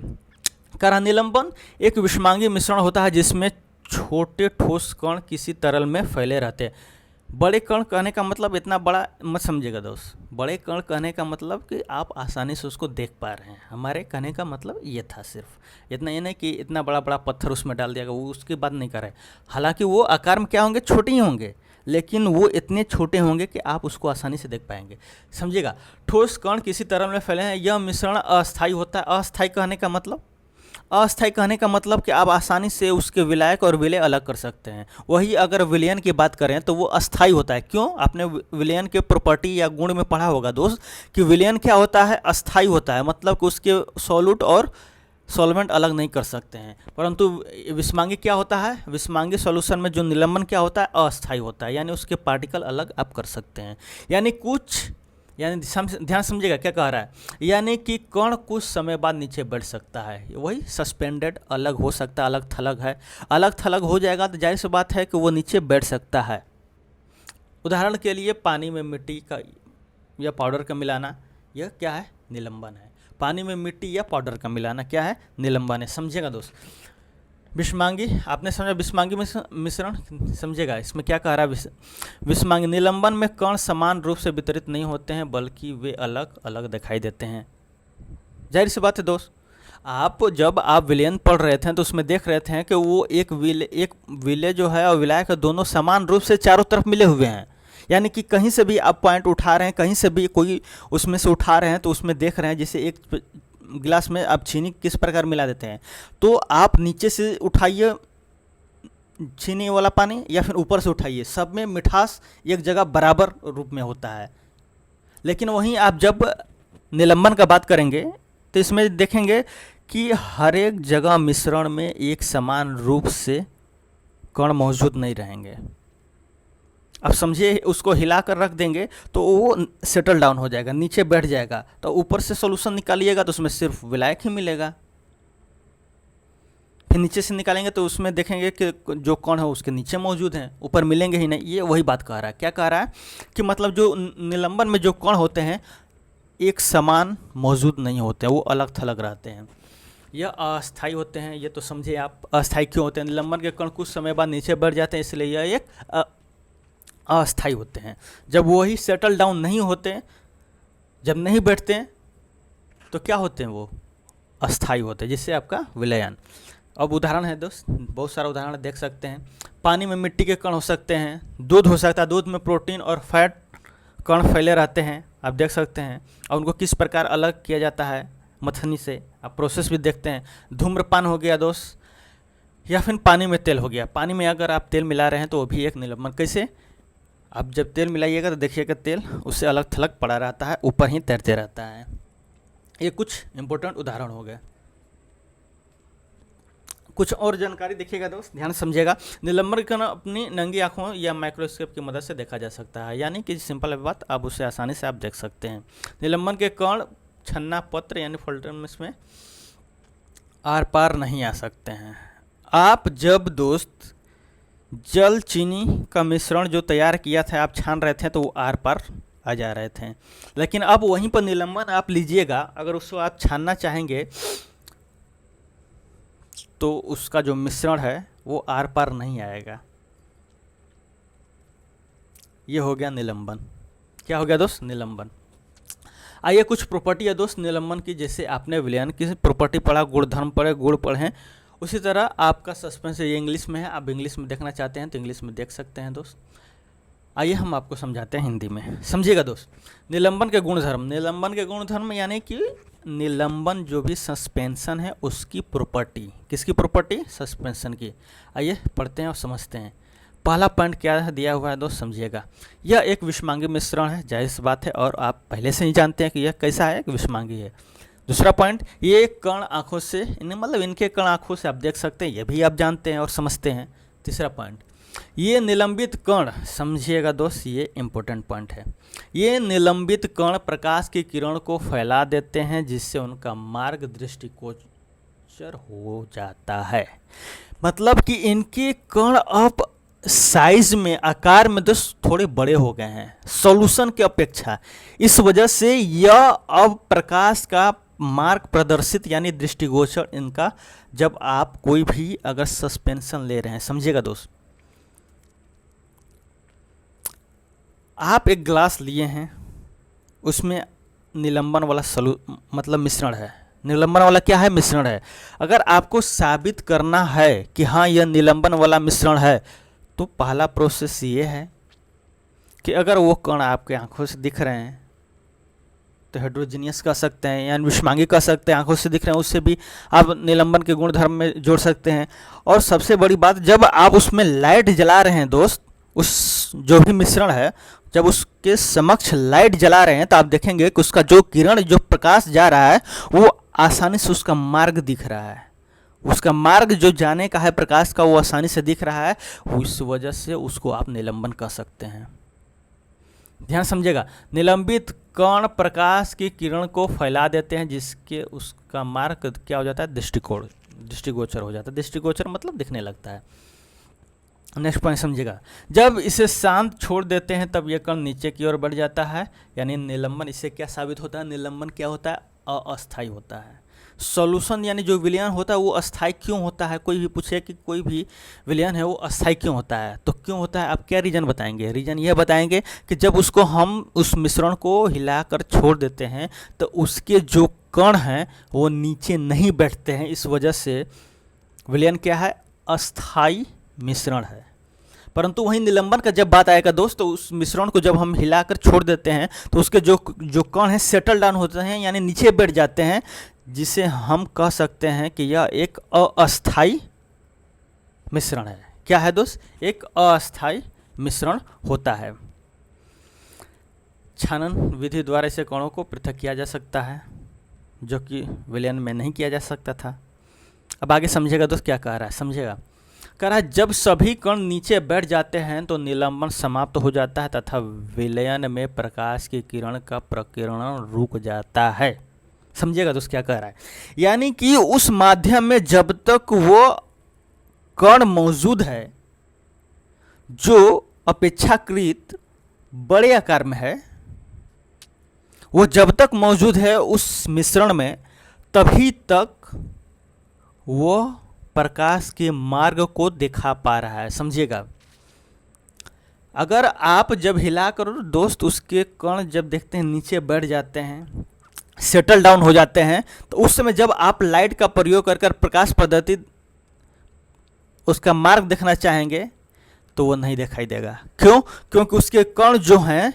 कह रहा निलंबन एक विषमांगी मिश्रण होता है जिसमें छोटे ठोस कण किसी तरल में फैले रहते हैं। बड़े कण कहने का मतलब इतना बड़ा मत समझिएगा दोस्त। बड़े कण कहने का मतलब कि आप आसानी से उसको देख पा रहे हैं। हमारे कहने का मतलब ये था, सिर्फ इतना। ये नहीं कि इतना बड़ा बड़ा पत्थर उसमें डाल दिया, वो उसकी बात नहीं कर रहे। हालांकि वो आकार में क्या होंगे, छोटे ही होंगे, लेकिन वो इतने छोटे होंगे कि आप उसको आसानी से देख पाएंगे। समझिएगा, ठोस कण किसी तरल में फैले हैं। यह मिश्रण अस्थायी होता है। अस्थायी कहने का मतलब, अस्थायी कहने का मतलब कि आप आसानी से उसके विलायक और विलेय अलग कर सकते हैं। वही अगर विलयन की बात करें तो वो अस्थायी होता है। क्यों? आपने विलयन के प्रॉपर्टी या गुण में पढ़ा होगा दोस्त कि विलयन क्या होता है, अस्थायी होता है। मतलब कि उसके सॉल्यूट और सॉल्वेंट अलग नहीं कर सकते हैं। परंतु विषमांगी क्या होता है? विषमांगी सॉल्यूशन में जो निलंबन क्या होता है, अस्थायी होता है, यानी उसके पार्टिकल अलग आप कर सकते हैं। यानी ध्यान समझिएगा क्या कह रहा है, यानी कि कण कुछ समय बाद नीचे बैठ सकता है। वही सस्पेंडेड अलग हो सकता है, अलग थलग है। अलग थलग हो जाएगा तो जाहिर सी बात है कि वो नीचे बैठ सकता है। उदाहरण के लिए पानी में मिट्टी का या पाउडर का मिलाना, यह क्या है, निलंबन है। पानी में मिट्टी या पाउडर का मिलाना क्या है, निलंबन है। समझिएगा दोस्त। विषमांगी, आपने समझा विषमांगी मिश्रण, समझेगा इसमें क्या कह रहा है। विषमांगी निलंबन में कण समान रूप से वितरित नहीं होते हैं, बल्कि वे अलग अलग दिखाई देते हैं। जाहिर सी बात है दोस्त, जब आप विलयन पढ़ रहे थे तो उसमें देख रहे थे कि वो एक विलेय जो है और विलायक दोनों समान रूप से चारों तरफ मिले हुए हैं। यानी कि कहीं से भी आप पॉइंट उठा रहे हैं, कहीं से भी कोई उसमें से उठा रहे हैं, तो उसमें देख रहे हैं जैसे एक गिलास में आप चीनी किस प्रकार मिला देते हैं, तो आप नीचे से उठाइए चीनी वाला पानी या फिर ऊपर से उठाइए, सब में मिठास एक जगह बराबर रूप में होता है। लेकिन वहीं आप जब निलंबन का बात करेंगे तो इसमें देखेंगे कि हर एक जगह मिश्रण में एक समान रूप से कण मौजूद नहीं रहेंगे। अब समझिए, उसको हिला कर रख देंगे तो वो सेटल डाउन हो जाएगा, नीचे बैठ जाएगा। तो ऊपर से सॉल्यूशन निकालिएगा तो उसमें सिर्फ विलायक ही मिलेगा। फिर नीचे से निकालेंगे तो उसमें देखेंगे कि जो कण है उसके नीचे मौजूद हैं, ऊपर मिलेंगे ही नहीं। ये वही बात कह रहा है। क्या कह रहा है कि मतलब जो निलंबन में जो कण होते हैं एक समान मौजूद नहीं होते हैं, वो अलग थलग रहते हैं। यह अस्थायी होते हैं। ये तो समझिए आप, अस्थायी क्यों होते हैं। निलंबन के कण कुछ समय बाद नीचे बैठ जाते हैं, इसलिए यह एक अस्थायी होते हैं। जब वही सेटल डाउन नहीं होते, जब नहीं बैठते हैं, तो क्या होते हैं, वो अस्थायी होते हैं, जिससे आपका विलयन। अब उदाहरण है दोस्त, बहुत सारा उदाहरण देख सकते हैं। पानी में मिट्टी के कण हो सकते हैं, दूध हो सकता है, दूध में प्रोटीन और फैट कण फैले रहते हैं, आप देख सकते हैं। और उनको किस प्रकार अलग किया जाता है मथनी से, आप प्रोसेस भी देखते हैं। धूम्रपान हो गया दोस्त, या फिर पानी में तेल हो गया। पानी में अगर आप तेल मिला रहे हैं तो वो भी एक निलंबन। कैसे? आप जब तेल मिलाइएगा तो देखिएगा तेल उससे अलग थलग पड़ा रहता है, ऊपर ही तैरते रहता है। ये कुछ इंपॉर्टेंट उदाहरण हो गए। कुछ और जानकारी देखिएगा दोस्त, ध्यान से समझिएगा। निलंबन कण अपनी नंगी आंखों या माइक्रोस्कोप की मदद से देखा जा सकता है, यानी कि सिंपल बात, आप उसे आसानी से आप देख सकते हैं। निलंबन के कण छन्ना पत्र यानी फोल्डर में आर पार नहीं आ सकते हैं। आप जब दोस्त जल चीनी का मिश्रण जो तैयार किया था आप छान रहे थे तो वो आर पार आ जा रहे थे, लेकिन अब वहीं पर निलंबन आप लीजिएगा, अगर उसको आप छानना चाहेंगे तो उसका जो मिश्रण है वो आर पार नहीं आएगा। ये हो गया निलंबन। क्या हो गया दोस्त? निलंबन। आइए कुछ प्रॉपर्टी है दोस्त निलंबन की, जैसे आपने विलयन की प्रॉपर्टी पढ़ा, गुणधर्म पढ़े, गुण पढ़े, उसी तरह आपका सस्पेंस ये इंग्लिश में है, आप इंग्लिश में देखना चाहते हैं तो इंग्लिश में देख सकते हैं दोस्त। आइए हम आपको समझाते हैं हिंदी में, समझिएगा दोस्त। निलंबन के गुणधर्म, निलंबन के गुणधर्म यानी कि निलंबन जो भी सस्पेंशन है उसकी प्रॉपर्टी, किसकी प्रॉपर्टी? सस्पेंशन की। आइए पढ़ते हैं और समझते हैं। पहला पॉइंट क्या है दिया हुआ है दोस्त, समझिएगा। यह एक विषमांगी मिश्रण है, जाहिर सी बात है, और आप पहले से ही जानते हैं कि यह कैसा है, कि विषमांगी है। दूसरा पॉइंट, ये कण आंखों से, मतलब इनके कण आंखों से आप देख सकते हैं, ये भी आप जानते हैं और समझते हैं। तीसरा पॉइंट, ये निलंबित कण, समझिएगा दोस्त, ये इंपॉर्टेंट पॉइंट है। ये निलंबित कण प्रकाश की किरण को फैला देते हैं जिससे उनका मार्ग दृष्टिगोचर हो जाता है। मतलब कि इनके कण अब साइज में, आकार में दोस्त थोड़े बड़े हो गए हैं सॉल्यूशन के अपेक्षा। इस वजह से यह अब प्रकाश का मार्ग प्रदर्शित यानी दृष्टिगोचर इनका, जब आप कोई भी अगर सस्पेंशन ले रहे हैं, समझिएगा दोस्त। आप एक ग्लास लिए हैं, उसमें निलंबन वाला मतलब मिश्रण है। निलंबन वाला क्या है? मिश्रण है। अगर आपको साबित करना है कि हाँ यह निलंबन वाला मिश्रण है, तो पहला प्रोसेस ये है कि अगर वो कण आपके आंखों से दिख रहे हैं तो हेड्रोजीनियस कह सकते हैं, यानी विषमांगी कह सकते हैं। आंखों से दिख रहे हैं उससे भी आप निलंबन के गुणधर्म में जोड़ सकते हैं। और सबसे बड़ी बात, जब आप उसमें लाइट जला रहे हैं दोस्त, उस जो भी मिश्रण है, जब उसके समक्ष लाइट जला रहे हैं तो आप देखेंगे कि उसका जो किरण, जो प्रकाश जा रहा है, वो आसानी से उसका मार्ग दिख रहा है। उसका मार्ग जो जाने का है प्रकाश का, वो आसानी से दिख रहा है। उस वजह से उसको आप निलंबन कह सकते हैं। ध्यान समझिएगा। निलंबित कण प्रकाश की किरण को फैला देते हैं जिसके उसका मार्ग क्या हो जाता है? दृष्टिगोचर हो जाता है। दृष्टिगोचर मतलब दिखने लगता है। नेक्स्ट पॉइंट समझिएगा। जब इसे शांत छोड़ देते हैं तब यह कण नीचे की ओर बढ़ जाता है, यानी निलंबन। इससे क्या साबित होता है? निलंबन क्या होता है? अस्थायी होता है। सॉल्यूशन यानी जो विलयन होता है वो अस्थायी क्यों होता है? कोई भी पूछे कि कोई भी विलयन है वो अस्थायी क्यों होता है, तो क्यों होता है? आप क्या रीज़न बताएंगे? रीज़न यह बताएंगे कि जब उसको हम उस मिश्रण को हिलाकर छोड़ देते हैं तो उसके जो कण हैं वो नीचे नहीं बैठते हैं। इस वजह से विलयन क्या है? अस्थायी मिश्रण है। परंतु वहीं निलंबन का जब बात आएगा दोस्त, तो उस मिश्रण को जब हम हिलाकर छोड़ देते हैं तो उसके जो कण हैं सेटल डाउन होते हैं, यानी नीचे बैठ जाते हैं, जिसे हम कह सकते हैं कि यह एक अस्थायी मिश्रण है। क्या है दोस्त? एक अस्थायी मिश्रण होता है। छानन विधि द्वारा इसे कणों को पृथक किया जा सकता है, जो कि विलयन में नहीं किया जा सकता था। अब आगे समझिएगा दोस्त क्या कह रहा है, समझिएगा। कह रहा है जब सभी कण नीचे बैठ जाते हैं तो निलंबन समाप्त हो जाता है तथा विलयन में प्रकाश की किरण का प्रकीर्णन रुक जाता है। समझिएगा दोस्त क्या कह रहा है, यानी कि उस माध्यम में जब तक वो कण मौजूद है जो अपेक्षाकृत बड़े आकार में है, वो जब तक मौजूद है उस मिश्रण में, तभी तक वो प्रकाश के मार्ग को दिखा पा रहा है। समझिएगा। अगर आप जब हिलाकर दोस्त उसके कण जब देखते हैं नीचे बैठ जाते हैं, सेटल डाउन हो जाते हैं, तो उस समय जब आप लाइट का प्रयोग कर प्रकाश पद्धति उसका मार्ग देखना चाहेंगे तो वो नहीं दिखाई देगा। क्यों? क्योंकि उसके कण जो हैं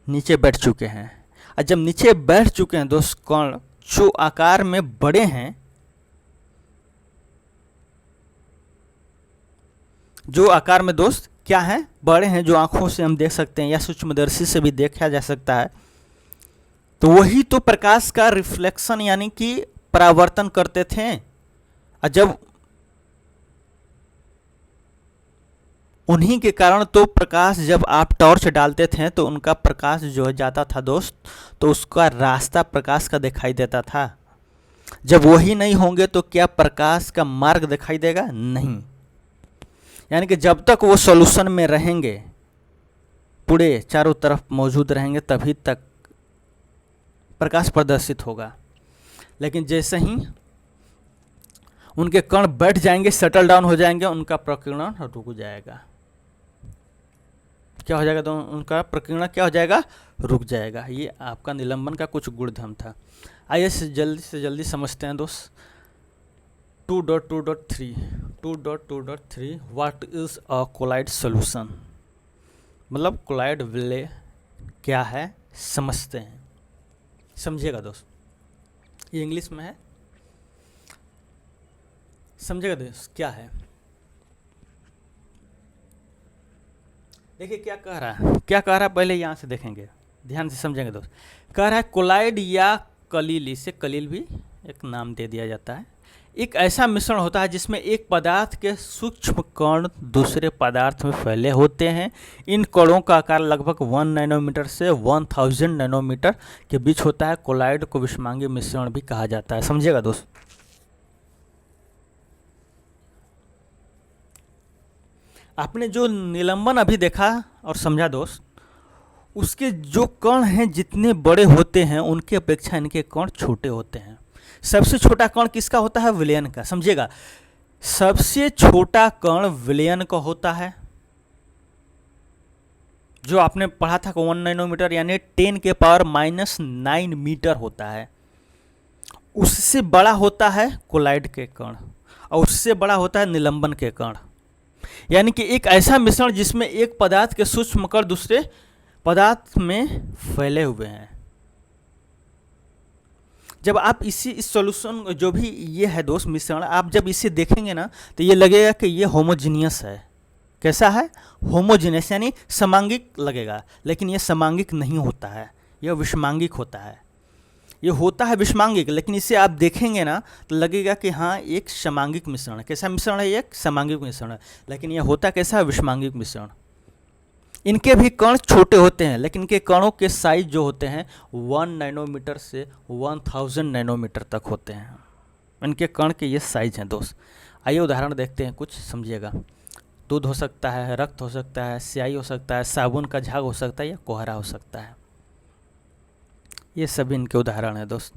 नीचे बैठ चुके हैं। और जब नीचे बैठ चुके हैं दोस्त कण जो आकार में बड़े हैं, जो आकार में दोस्त क्या हैं? बड़े हैं, जो आंखों से हम देख सकते हैं या सूक्ष्मदर्शी से भी देखा जा सकता है, तो वही तो प्रकाश का रिफ्लेक्शन यानी कि परावर्तन करते थे। और जब उन्हीं के कारण तो प्रकाश, जब आप टॉर्च डालते थे तो उनका प्रकाश जो जाता था दोस्त, तो उसका रास्ता प्रकाश का दिखाई देता था। जब वही नहीं होंगे तो क्या प्रकाश का मार्ग दिखाई देगा? नहीं। यानी कि जब तक वो सॉल्यूशन में रहेंगे, पूरे चारों तरफ मौजूद रहेंगे, तभी तक प्रकाश प्रदर्शित होगा। लेकिन जैसे ही उनके कण बैठ जाएंगे, सेटल डाउन हो जाएंगे, उनका प्रकीर्णन रुक जाएगा। क्या हो जाएगा? तो उनका प्रकीर्णन क्या हो जाएगा? रुक जाएगा। ये आपका निलंबन का कुछ गुणधर्म था। आइए जल्दी से जल्दी समझते हैं दोस्त। 2.2.3 what is a colloid solution, मतलब कोलाइड विले क्या है समझते हैं। समझिएगा दोस्त, ये इंग्लिश में है, समझिएगा दोस्त क्या है। देखिए क्या कह रहा है, क्या कह रहा है, पहले यहाँ से देखेंगे, ध्यान से समझेंगे दोस्त। कह रहा है कोलाइड या कलील, इसे कलील भी एक नाम दे दिया जाता है, एक ऐसा मिश्रण होता है जिसमें एक पदार्थ के सूक्ष्म कण दूसरे पदार्थ में फैले होते हैं। इन कणों का आकार लगभग 1 नैनोमीटर से 1000 नैनोमीटर के बीच होता है। कोलाइड को विषमांगी मिश्रण भी कहा जाता है। समझिएगा दोस्त। आपने जो निलंबन अभी देखा और समझा दोस्त, उसके जो कण हैं जितने बड़े होते हैं उनकी अपेक्षा इनके कण छोटे होते हैं। सबसे छोटा कण किसका होता है? विलयन का। समझिएगा, सबसे छोटा कण विलयन का होता है, जो आपने पढ़ा था 1 नैनोमीटर यानी 10⁻⁹ मीटर होता है। उससे बड़ा होता है कोलाइड के कण और उससे बड़ा होता है निलंबन के कण। यानी कि एक ऐसा मिश्रण जिसमें एक पदार्थ के सूक्ष्म कण दूसरे पदार्थ में फैले हुए हैं। जब आप इस सॉल्यूशन जो भी ये है दोस्त मिश्रण, आप जब इसे देखेंगे ना तो ये लगेगा कि ये होमोजीनियस है। कैसा है? होमोजीनियस, यानी समांगिक लगेगा, लेकिन ये समांगिक नहीं होता है, यह विषमांगिक होता है। ये होता है विषमांगिक, लेकिन इसे आप देखेंगे ना तो लगेगा कि हाँ एक समांगिक मिश्रण है। कैसा मिश्रण है? एक समांगिक मिश्रण है, लेकिन यह होता कैसा है? विषमांगिक मिश्रण। इनके भी कण छोटे होते हैं, लेकिन इनके कणों के साइज जो होते हैं 1 नैनोमीटर से 1000 नैनोमीटर तक होते हैं। इनके कण के ये साइज हैं दोस्त। आइए उदाहरण देखते हैं, कुछ समझिएगा। दूध हो सकता है, रक्त हो सकता है, स्याही हो सकता है, साबुन का झाग हो सकता है या कोहरा हो सकता है। ये सभी इनके उदाहरण हैं दोस्त।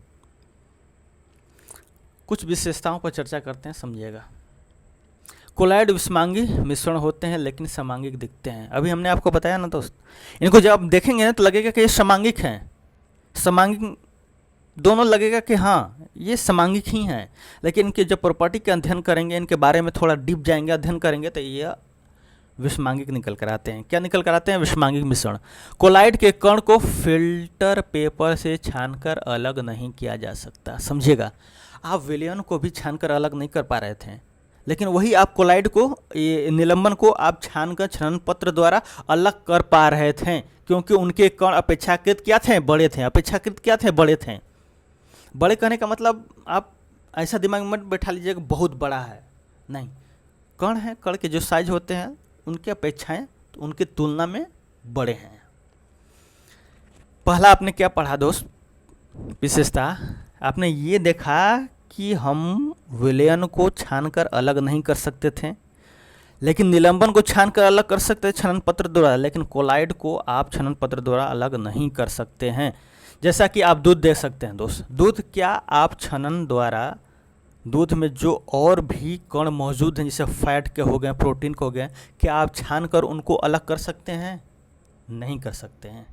कुछ विशेषताओं पर चर्चा करते हैं, समझिएगा। कोलाइड विषमांगी मिश्रण होते हैं लेकिन समांगिक दिखते हैं। अभी हमने आपको बताया ना दोस्त, इनको जब आप देखेंगे ना तो लगेगा कि ये समांगिक हैं, समांगिक दोनों लगेगा कि हाँ ये समांगिक ही हैं, लेकिन इनके जब प्रॉपर्टी के अध्ययन करेंगे, इनके बारे में थोड़ा डीप जाएंगे, अध्ययन करेंगे, तो ये विषमांगिक निकल कर आते हैं। क्या निकल कर आते हैं? विषमांगिक मिश्रण। कोलाइड के कण को फिल्टर पेपर से छानकर अलग नहीं किया जा सकता। समझिएगा, आप विलयन को भी छानकर अलग नहीं कर पा रहे थे, लेकिन वही आप कोलाइड को, ये निलंबन को आप छानकर छनन पत्र द्वारा अलग कर पा रहे थे, क्योंकि उनके कण अपेक्षाकृत क्या थे? बड़े थे। अपेक्षाकृत क्या थे? बड़े थे। बड़े कहने का मतलब आप ऐसा दिमाग में मत बैठा लीजिएगा बहुत बड़ा है, नहीं। कण हैं, कण के जो साइज होते हैं उनकी अपेक्षाएं उनकी तुलना में बड़े हैं। पहला आपने क्या पढ़ा दोस्त? विशेषता आपने ये देखा कि हम विलयन को छानकर अलग नहीं कर सकते थे, लेकिन निलंबन को छानकर अलग कर सकते थे छनन पत्र द्वारा, लेकिन कोलाइड को आप छनन पत्र द्वारा अलग नहीं कर सकते हैं। जैसा कि आप दूध देख सकते हैं दोस्त, दूध क्या आप छनन द्वारा दूध में जो और भी कण मौजूद हैं, जैसे फैट के हो गए, प्रोटीन के हो गए, क्या आप छान कर उनको अलग कर सकते हैं? नहीं कर सकते हैं,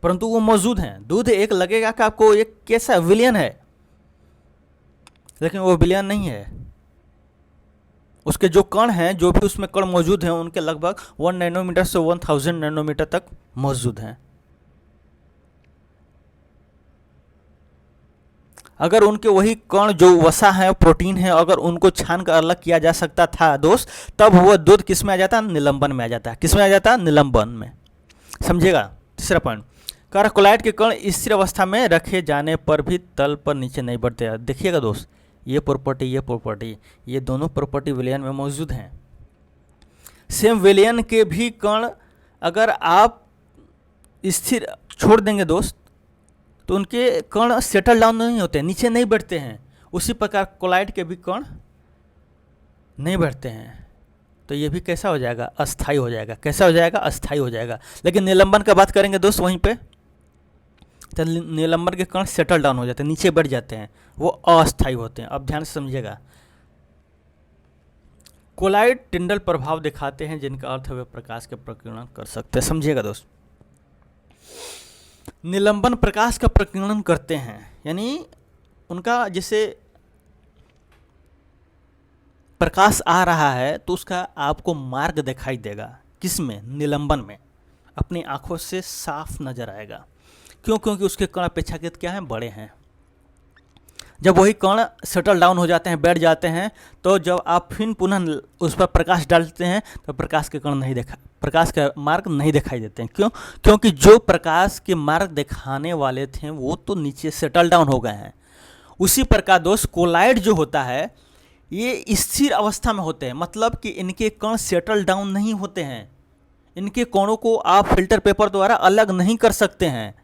परंतु वो मौजूद हैं। दूध एक लगेगा कि आपको एक कैसा विलयन है, लेकिन वो विलयन नहीं है। उसके जो कण हैं, जो भी उसमें कण मौजूद हैं, उनके लगभग 1 नैनोमीटर से 1000 नैनोमीटर तक मौजूद हैं। अगर उनके वही कण जो वसा है, प्रोटीन है, अगर उनको छान कर अलग किया जा सकता था दोस्त, तब वह दूध किस में आ जाता? निलंबन में आ जाता है। किस में आ जाता? निलंबन में। समझिएगा। तीसरा पॉइंट, कोलाइड के कण स्थिर अवस्था में रखे जाने पर भी तल पर नीचे नहीं बढ़ते। देखिएगा दोस्त, ये प्रॉपर्टी, ये दोनों प्रॉपर्टी विलयन में मौजूद हैं। सेम विलयन के भी कण अगर आप स्थिर छोड़ देंगे दोस्त, तो उनके कण सेटल डाउन नहीं होते हैं, नीचे नहीं बैठते हैं। उसी प्रकार कोलाइड के भी कण नहीं बैठते हैं, तो ये भी कैसा हो जाएगा, अस्थायी हो जाएगा। कैसा हो जाएगा, अस्थायी हो जाएगा। लेकिन निलंबन का बात करेंगे दोस्त वहीं पे, तो निलंबन के कण सेटल डाउन हो जाते हैं, नीचे बैठ जाते हैं, वो अस्थायी होते हैं। अब ध्यान से समझिएगा, कोलाइड टिंडल प्रभाव दिखाते हैं जिनका अर्थ है वे प्रकाश के प्रकीर्णन कर सकते हैं। समझिएगा दोस्त, निलंबन प्रकाश का प्रकीर्णन करते हैं, यानी उनका जैसे प्रकाश आ रहा है तो उसका आपको मार्ग दिखाई देगा। किसमें, निलंबन में, अपनी आंखों से साफ नजर आएगा। क्यों, क्योंकि उसके कण अपेक्षाकृत क्या हैं, बड़े हैं। जब वही कण सेटल डाउन हो जाते हैं, बैठ जाते हैं, तो जब आप फिर पुनः उस पर प्रकाश डालते हैं तो प्रकाश के कण नहीं प्रकाश का मार्ग नहीं दिखाई देते हैं। क्यों, क्योंकि जो प्रकाश के मार्ग दिखाने वाले थे वो तो नीचे सेटल डाउन हो गए हैं। उसी प्रकार दोस्त कोलाइड जो होता है ये स्थिर अवस्था में होते हैं, मतलब कि इनके कण सेटल डाउन नहीं होते हैं। इनके कणों को आप फिल्टर पेपर द्वारा अलग नहीं कर सकते हैं,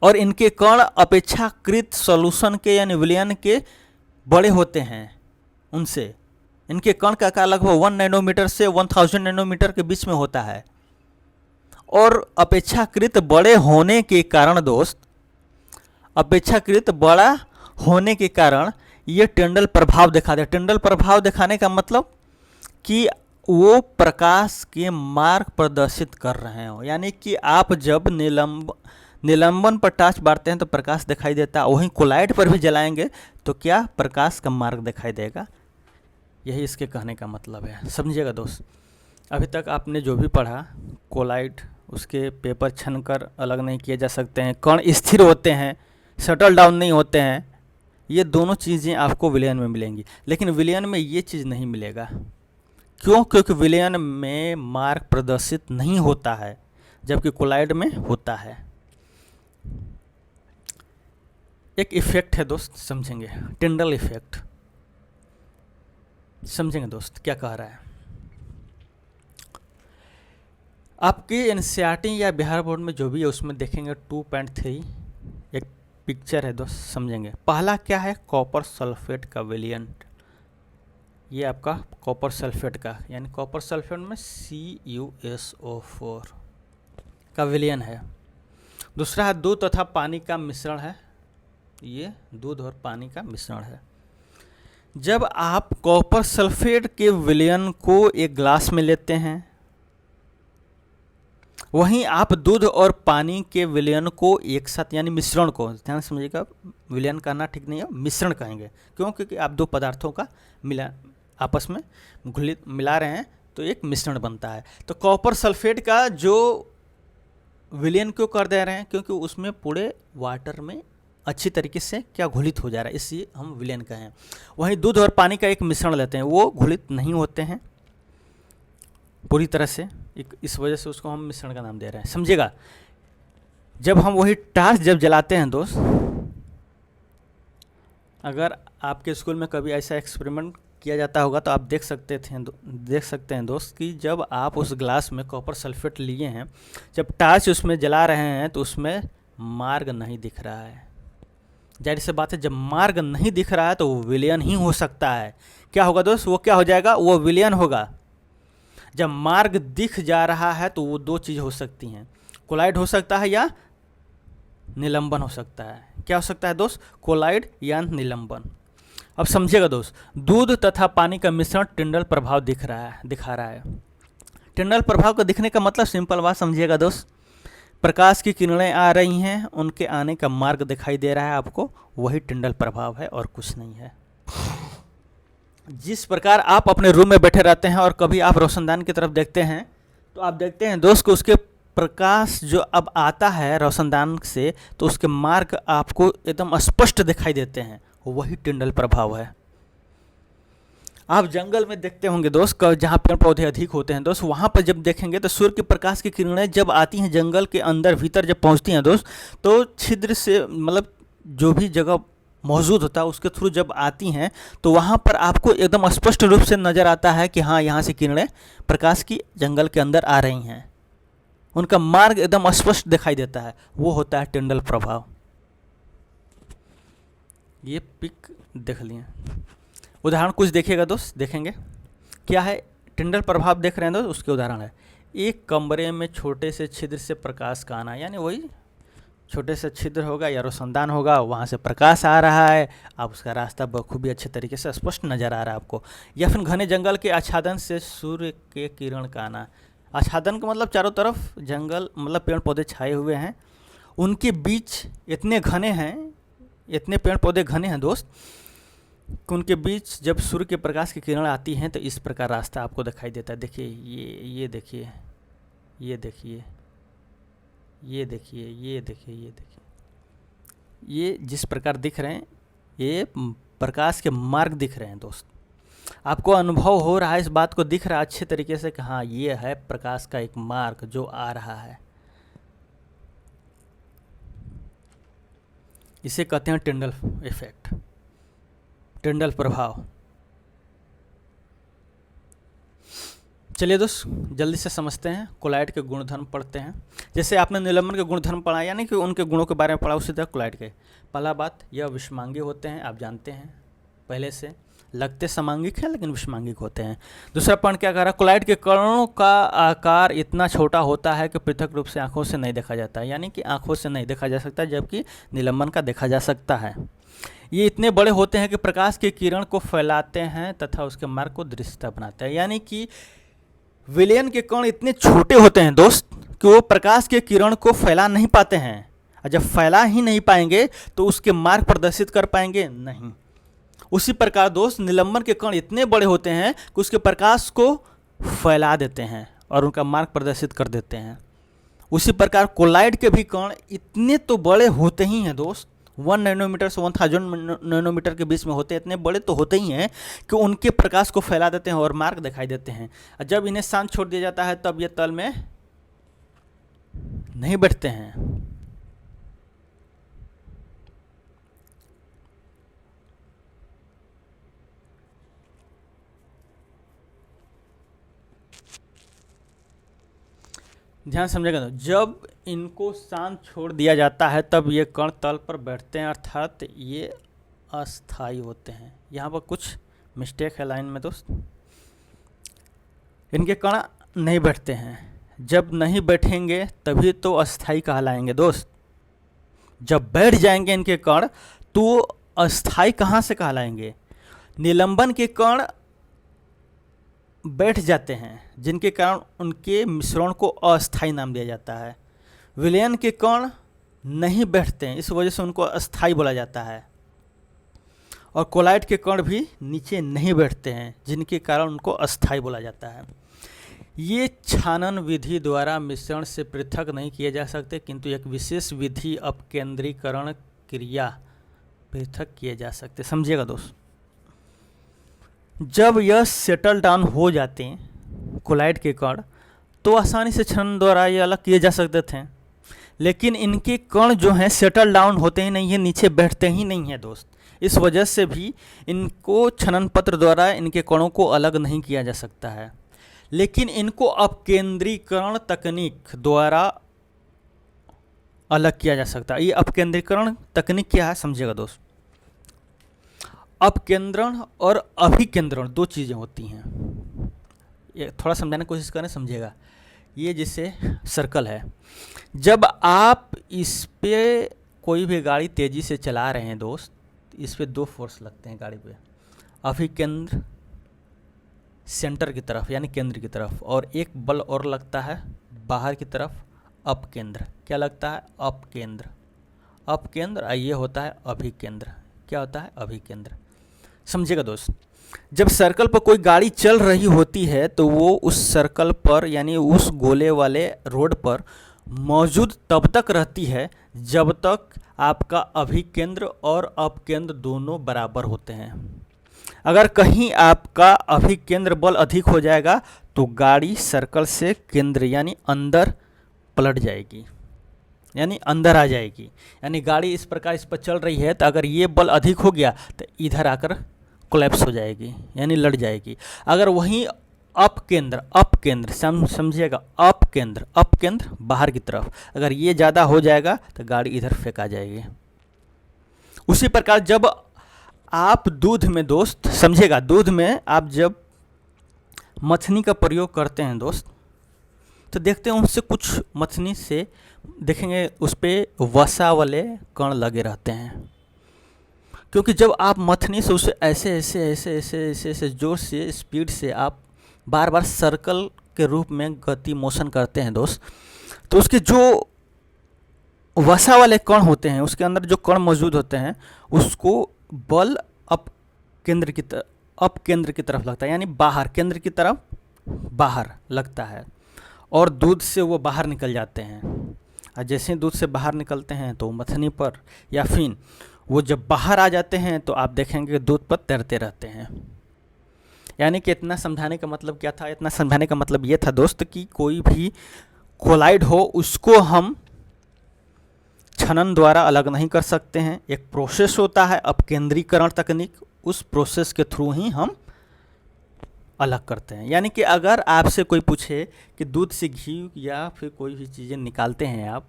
और इनके कण अपेक्षाकृत सॉल्यूशन के यानी विलयन के बड़े होते हैं उनसे। इनके कण का आकार लगभग 1 नैनोमीटर से 1000 नैनोमीटर के बीच में होता है, और अपेक्षाकृत बड़े होने के कारण दोस्त, अपेक्षाकृत बड़ा होने के कारण ये टिंडल प्रभाव दिखाते हैं। टिंडल प्रभाव दिखाने का मतलब कि वो प्रकाश के मार्ग प्रदर्शित कर रहे हो, यानी कि आप जब निलंबन पर टार्च बारते हैं तो प्रकाश दिखाई देता है, वहीं कोलाइड पर भी जलाएंगे तो क्या, प्रकाश का मार्ग दिखाई देगा। यही इसके कहने का मतलब है। समझिएगा दोस्त, अभी तक आपने जो भी पढ़ा, कोलाइड उसके पेपर छन कर अलग नहीं किए जा सकते हैं, कण स्थिर होते हैं, सेटल डाउन नहीं होते हैं, ये दोनों चीज़ें आपको विलयन में मिलेंगी। लेकिन विलयन में ये चीज़ नहीं मिलेगा। क्यों, क्योंकि विलयन में मार्ग प्रदर्शित नहीं होता है, जबकि कोलाइड में होता है। एक इफेक्ट है दोस्त, समझेंगे, टिंडल इफेक्ट। समझेंगे दोस्त क्या कह रहा है। आपके एनसीईआरटी या बिहार बोर्ड में जो भी है उसमें देखेंगे 2.3 एक पिक्चर है दोस्त, समझेंगे। पहला क्या है, कॉपर सल्फेट का विलयन। ये आपका कॉपर सल्फेट का, यानी कॉपर सल्फेट में CuSO4 का विलयन है। दूसरा है दूध तथा पानी का मिश्रण है। ये दूध और पानी का मिश्रण है। जब आप कॉपर सल्फेट के विलयन को एक ग्लास में लेते हैं, वहीं आप दूध और पानी के विलयन को एक साथ, यानी मिश्रण को, ध्यान समझिएगा, विलयन कहना ठीक नहीं है, मिश्रण कहेंगे। क्यों, क्योंकि आप दो पदार्थों का आपस में मिला रहे हैं तो एक मिश्रण बनता है। तो कॉपर सल्फेट का जो विलयन क्यों कर दे रहे हैं, क्योंकि उसमें पूरे वाटर में अच्छी तरीके से क्या घुलित हो जा रहा है, इसलिए हम विलयन कहें। वहीं दूध और पानी का एक मिश्रण लेते हैं, वो घुलित नहीं होते हैं पूरी तरह से, इस वजह से उसको हम मिश्रण का नाम दे रहे हैं। समझिएगा, जब हम वही टार्च जब जलाते हैं दोस्त, अगर आपके स्कूल में कभी ऐसा एक्सपेरिमेंट किया जाता होगा तो आप देख सकते हैं दोस्त कि जब आप उस ग्लास में कॉपर सल्फेट लिए हैं, जब टार्च उसमें जला रहे हैं तो उसमें मार्ग नहीं दिख रहा है। जाहिर सी बात है, जब मार्ग नहीं दिख रहा है तो वो विलयन ही हो सकता है। क्या होगा दोस्त, वो क्या हो जाएगा, वो विलयन होगा। जब मार्ग दिख जा रहा है तो वो दो चीज़ हो सकती हैं, कोलाइड हो सकता है या निलंबन हो सकता है। क्या हो सकता है दोस्त, कोलाइड या निलंबन। अब समझिएगा दोस्त, दूध तथा पानी का मिश्रण टिंडल प्रभाव दिखा रहा है। टिंडल प्रभाव का दिखने का मतलब सिंपल बात समझिएगा दोस्त, प्रकाश की किरणें आ रही हैं, उनके आने का मार्ग दिखाई दे रहा है आपको, वही टिंडल प्रभाव है और कुछ नहीं है। जिस प्रकार आप अपने रूम में बैठे रहते हैं और कभी आप रोशनदान की तरफ देखते हैं तो आप देखते हैं दोस्त को उसके प्रकाश जो अब आता है रोशनदान से, तो उसके मार्ग आपको एकदम स्पष्ट दिखाई देते हैं, वही टिंडल प्रभाव है। आप जंगल में देखते होंगे दोस्त, जहाँ पेड़ पौधे अधिक होते हैं दोस्त, वहाँ पर जब देखेंगे तो सूर्य के प्रकाश की किरणें जब आती हैं जंगल के अंदर भीतर जब पहुँचती हैं दोस्त, तो छिद्र से, मतलब जो भी जगह मौजूद होता है उसके थ्रू जब आती हैं तो वहाँ पर आपको एकदम स्पष्ट रूप से नज़र आता है कि हाँ यहाँ से किरणें प्रकाश की जंगल के अंदर आ रही हैं, उनका मार्ग एकदम स्पष्ट दिखाई देता है, वो होता है टिंडल प्रभाव। ये पिक देख लिए, उदाहरण कुछ देखिएगा दोस्त, देखेंगे क्या है। टिंडल प्रभाव देख रहे हैं दोस्त, उसके उदाहरण है, एक कमरे में छोटे से छिद्र से प्रकाश का आना, यानी वही छोटे से छिद्र होगा या रोशनदान होगा, वहाँ से प्रकाश आ रहा है, आप उसका रास्ता बखूबी अच्छे तरीके से स्पष्ट नज़र आ रहा है आपको। या फिर घने जंगल के आच्छादन से सूर्य के किरण का आना, आच्छादन का मतलब चारों तरफ जंगल मतलब पेड़ पौधे छाए हुए हैं, उनके बीच इतने घने हैं, इतने पेड़ पौधे घने हैं दोस्त कि उनके बीच जब सूर्य के प्रकाश की किरण आती हैं तो इस प्रकार रास्ता आपको दिखाई देता है। देखिए ये देखिए, ये देखिए, ये देखिए, ये देखिए, ये देखिए, ये जिस प्रकार दिख रहे हैं ये प्रकाश के मार्ग दिख रहे हैं दोस्त, आपको अनुभव हो रहा है, इस बात को दिख रहा है अच्छे तरीके से कि हाँ ये है प्रकाश का एक मार्ग जो आ रहा है। इसे कहते हैं टिंडल इफेक्ट, टिंडल प्रभाव। चलिए दोस्त जल्दी से समझते हैं, कोलाइड के गुणधर्म पढ़ते हैं। जैसे आपने निलंबन के गुणधर्म पढ़ा, यानी कि उनके गुणों के बारे में पढ़ा, उसी तरह कोलाइड के। पहला बात, यह विषमांगी होते हैं, आप जानते हैं पहले से, लगते समांगिक हैं लेकिन विषमांगिक होते हैं। दूसरा पॉइंट क्या कह रहा है, कोलाइड के कणों का आकार इतना छोटा होता है कि पृथक रूप से आंखों से नहीं देखा जाता है, यानी कि आंखों से नहीं देखा जा सकता, जबकि निलंबन का देखा जा सकता है। ये इतने बड़े होते हैं कि प्रकाश के किरण को फैलाते हैं तथा उसके मार्ग को दृश्यता बनाते हैं, यानी कि विलयन के कण इतने छोटे होते हैं दोस्त कि वो प्रकाश के किरण को फैला नहीं पाते हैं, और जब फैला ही नहीं पाएंगे तो उसके मार्ग प्रदर्शित कर पाएंगे नहीं। उसी प्रकार दोस्त निलंबन के कण इतने बड़े होते हैं कि उसके प्रकाश को फैला देते हैं और उनका मार्ग प्रदर्शित कर देते हैं। उसी प्रकार कोलाइड के भी कण इतने तो बड़े होते ही हैं दोस्त, 1 नैनोमीटर से 1000 नैनोमीटर के बीच में होते हैं, इतने बड़े तो होते ही हैं कि उनके प्रकाश को फैला देते हैं और मार्ग दिखाई देते हैं। जब इन्हें शांत छोड़ दिया जाता है तब ये तल में नहीं बैठते हैं। ध्यान समझेगा, जब इनको शांत छोड़ दिया जाता है तब ये कण तल पर बैठते हैं, अर्थात ये अस्थाई होते हैं। यहाँ पर कुछ मिस्टेक है लाइन में दोस्त, इनके कण नहीं बैठते हैं, जब नहीं बैठेंगे तभी तो अस्थाई कहलाएंगे दोस्त। जब बैठ जाएंगे इनके कण तो अस्थाई कहाँ से कहलाएंगे। निलंबन के कण बैठ जाते हैं जिनके कारण उनके मिश्रण को अस्थाई नाम दिया जाता है। विलयन के कण नहीं बैठते हैं, इस वजह से उनको अस्थाई बोला जाता है। और कोलाइड के कण भी नीचे नहीं बैठते हैं जिनके कारण उनको अस्थाई बोला जाता है। ये छानन विधि द्वारा मिश्रण से पृथक नहीं किए जा सकते, किंतु एक विशेष विधि अपकेंद्रीकरण क्रिया पृथक किए जा सकते। समझिएगा दोस्त, जब यह सेटल डाउन हो जाते हैं कोलाइड के कण तो आसानी से छनन द्वारा ये अलग किए जा सकते थे, लेकिन इनके कण जो हैं सेटल डाउन होते ही नहीं है, नीचे बैठते ही नहीं है दोस्त। इस वजह से भी इनको छनन पत्र द्वारा इनके कणों को अलग नहीं किया जा सकता है, लेकिन इनको अपकेंद्रीकरण तकनीक द्वारा अलग किया जा सकता है। ये अपकेंद्रीकरण तकनीक क्या है समझिएगा दोस्त। अपकेंद्रण और अभिकेंद्रण दो चीज़ें होती हैं, ये थोड़ा समझाने की कोशिश करें, समझिएगा। ये जैसे सर्कल है, जब आप इस पे कोई भी गाड़ी तेज़ी से चला रहे हैं दोस्त, इस पे दो फोर्स लगते हैं गाड़ी पे, अभिकेंद्र सेंटर की तरफ यानी केंद्र की तरफ, और एक बल और लगता है बाहर की तरफ अपकेंद्र। क्या लगता है? अपकेंद्र। अपकेंद्र ये होता है अभिकेंद्र। क्या होता है? अभिकेंद्र। समझिएगा दोस्त, जब सर्कल पर कोई गाड़ी चल रही होती है तो वो उस सर्कल पर यानी उस गोले वाले रोड पर मौजूद तब तक रहती है जब तक आपका अभिकेंद्र और अपकेंद्र दोनों बराबर होते हैं। अगर कहीं आपका अभिकेंद्र बल अधिक हो जाएगा तो गाड़ी सर्कल से केंद्र यानी अंदर पलट जाएगी। यानी अंदर आ जाएगी। यानी गाड़ी इस प्रकार इस पर चल रही है तो अगर ये बल अधिक हो गया तो इधर आकर कोलैप्स हो जाएगी, यानी लड़ जाएगी। अगर वहीं अप केंद्र समझिएगा, अप केंद्र बाहर की तरफ, अगर ये ज़्यादा हो जाएगा तो गाड़ी इधर फेंका जाएगी। उसी प्रकार जब आप दूध में दोस्त समझिएगा, दूध में आप जब मथनी का प्रयोग करते हैं दोस्त, तो देखते हैं उससे कुछ मथनी से देखेंगे उस पर वसा वाले कण लगे रहते हैं, क्योंकि जब आप मथनी से उसे ऐसे जोर से स्पीड से आप बार बार सर्कल के रूप में गति मोशन करते हैं दोस्त, तो उसके जो वसा वाले कण होते हैं, उसके अंदर जो कण मौजूद होते हैं, उसको बल अप केंद्र की तरफ लगता है, यानी बाहर केंद्र की तरफ बाहर लगता है, और दूध से वो बाहर निकल जाते हैं। और जैसे ही दूध से बाहर निकलते हैं तो मथनी पर या फिर वो जब बाहर आ जाते हैं तो आप देखेंगे दूध पर तैरते रहते हैं। यानी कि इतना समझाने का मतलब क्या था? इतना समझाने का मतलब ये था दोस्त कि कोई भी कोलाइड हो उसको हम छनन द्वारा अलग नहीं कर सकते हैं। एक प्रोसेस होता है अपकेंद्रीकरण तकनीक, उस प्रोसेस के थ्रू ही हम अलग करते हैं। यानी कि अगर आपसे कोई पूछे कि दूध से घी या फिर कोई भी चीज़ें निकालते हैं आप,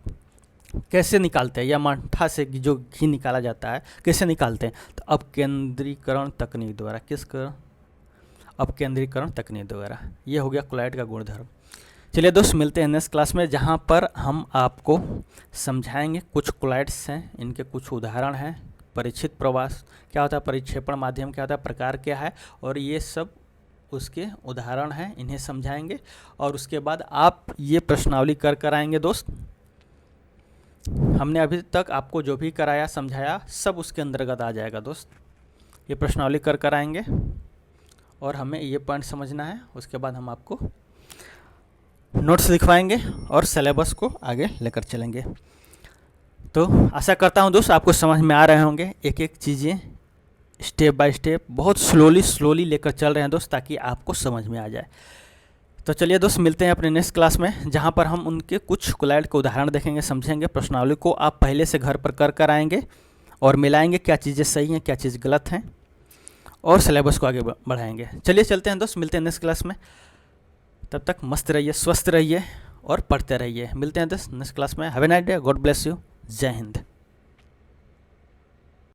कैसे निकालते हैं, या मट्ठा से जो घी निकाला जाता है कैसे निकालते हैं, तो अपकेंद्रीकरण तकनीक द्वारा। अपकेंद्रीकरण तकनीक द्वारा। ये हो गया कोलाइड का गुणधर्म। चलिए दोस्त, मिलते हैं नेक्स्ट क्लास में, जहाँ पर हम आपको समझाएंगे कुछ कोलाइड्स हैं, इनके कुछ उदाहरण हैं, परिचित प्रवास क्या होता है, परिक्षेपण माध्यम क्या होता है, प्रकार क्या है, और ये सब उसके उदाहरण हैं, इन्हें समझाएंगे। और उसके बाद आप ये प्रश्नावली कर आएंगे दोस्त। हमने अभी तक आपको जो भी कराया समझाया सब उसके अंतर्गत आ जाएगा दोस्त। ये प्रश्नावली कर आएंगे और हमें ये पॉइंट समझना है। उसके बाद हम आपको नोट्स लिखवाएंगे और सिलेबस को आगे लेकर चलेंगे। तो आशा करता हूँ दोस्त आपको समझ में आ रहे होंगे। एक एक चीज़ें स्टेप बाय स्टेप बहुत स्लोली लेकर चल रहे हैं दोस्त, ताकि आपको समझ में आ जाए। तो चलिए दोस्त, मिलते हैं अपने नेक्स्ट क्लास में, जहाँ पर हम उनके कुछ कोलाइड के उदाहरण देखेंगे, समझेंगे। प्रश्नावली को आप पहले से घर पर कर आएंगे और मिलाएंगे क्या चीज़ें सही हैं क्या चीज़ गलत हैं, और सिलेबस को आगे बढ़ाएंगे। चलिए चलते हैं दोस्त, मिलते हैं नेक्स्ट क्लास में। तब तक मस्त रहिए, स्वस्थ रहिए और पढ़ते रहिए। मिलते हैं दोस्त नेक्स्ट क्लास में। Have a nice day, God bless you, जय हिंद।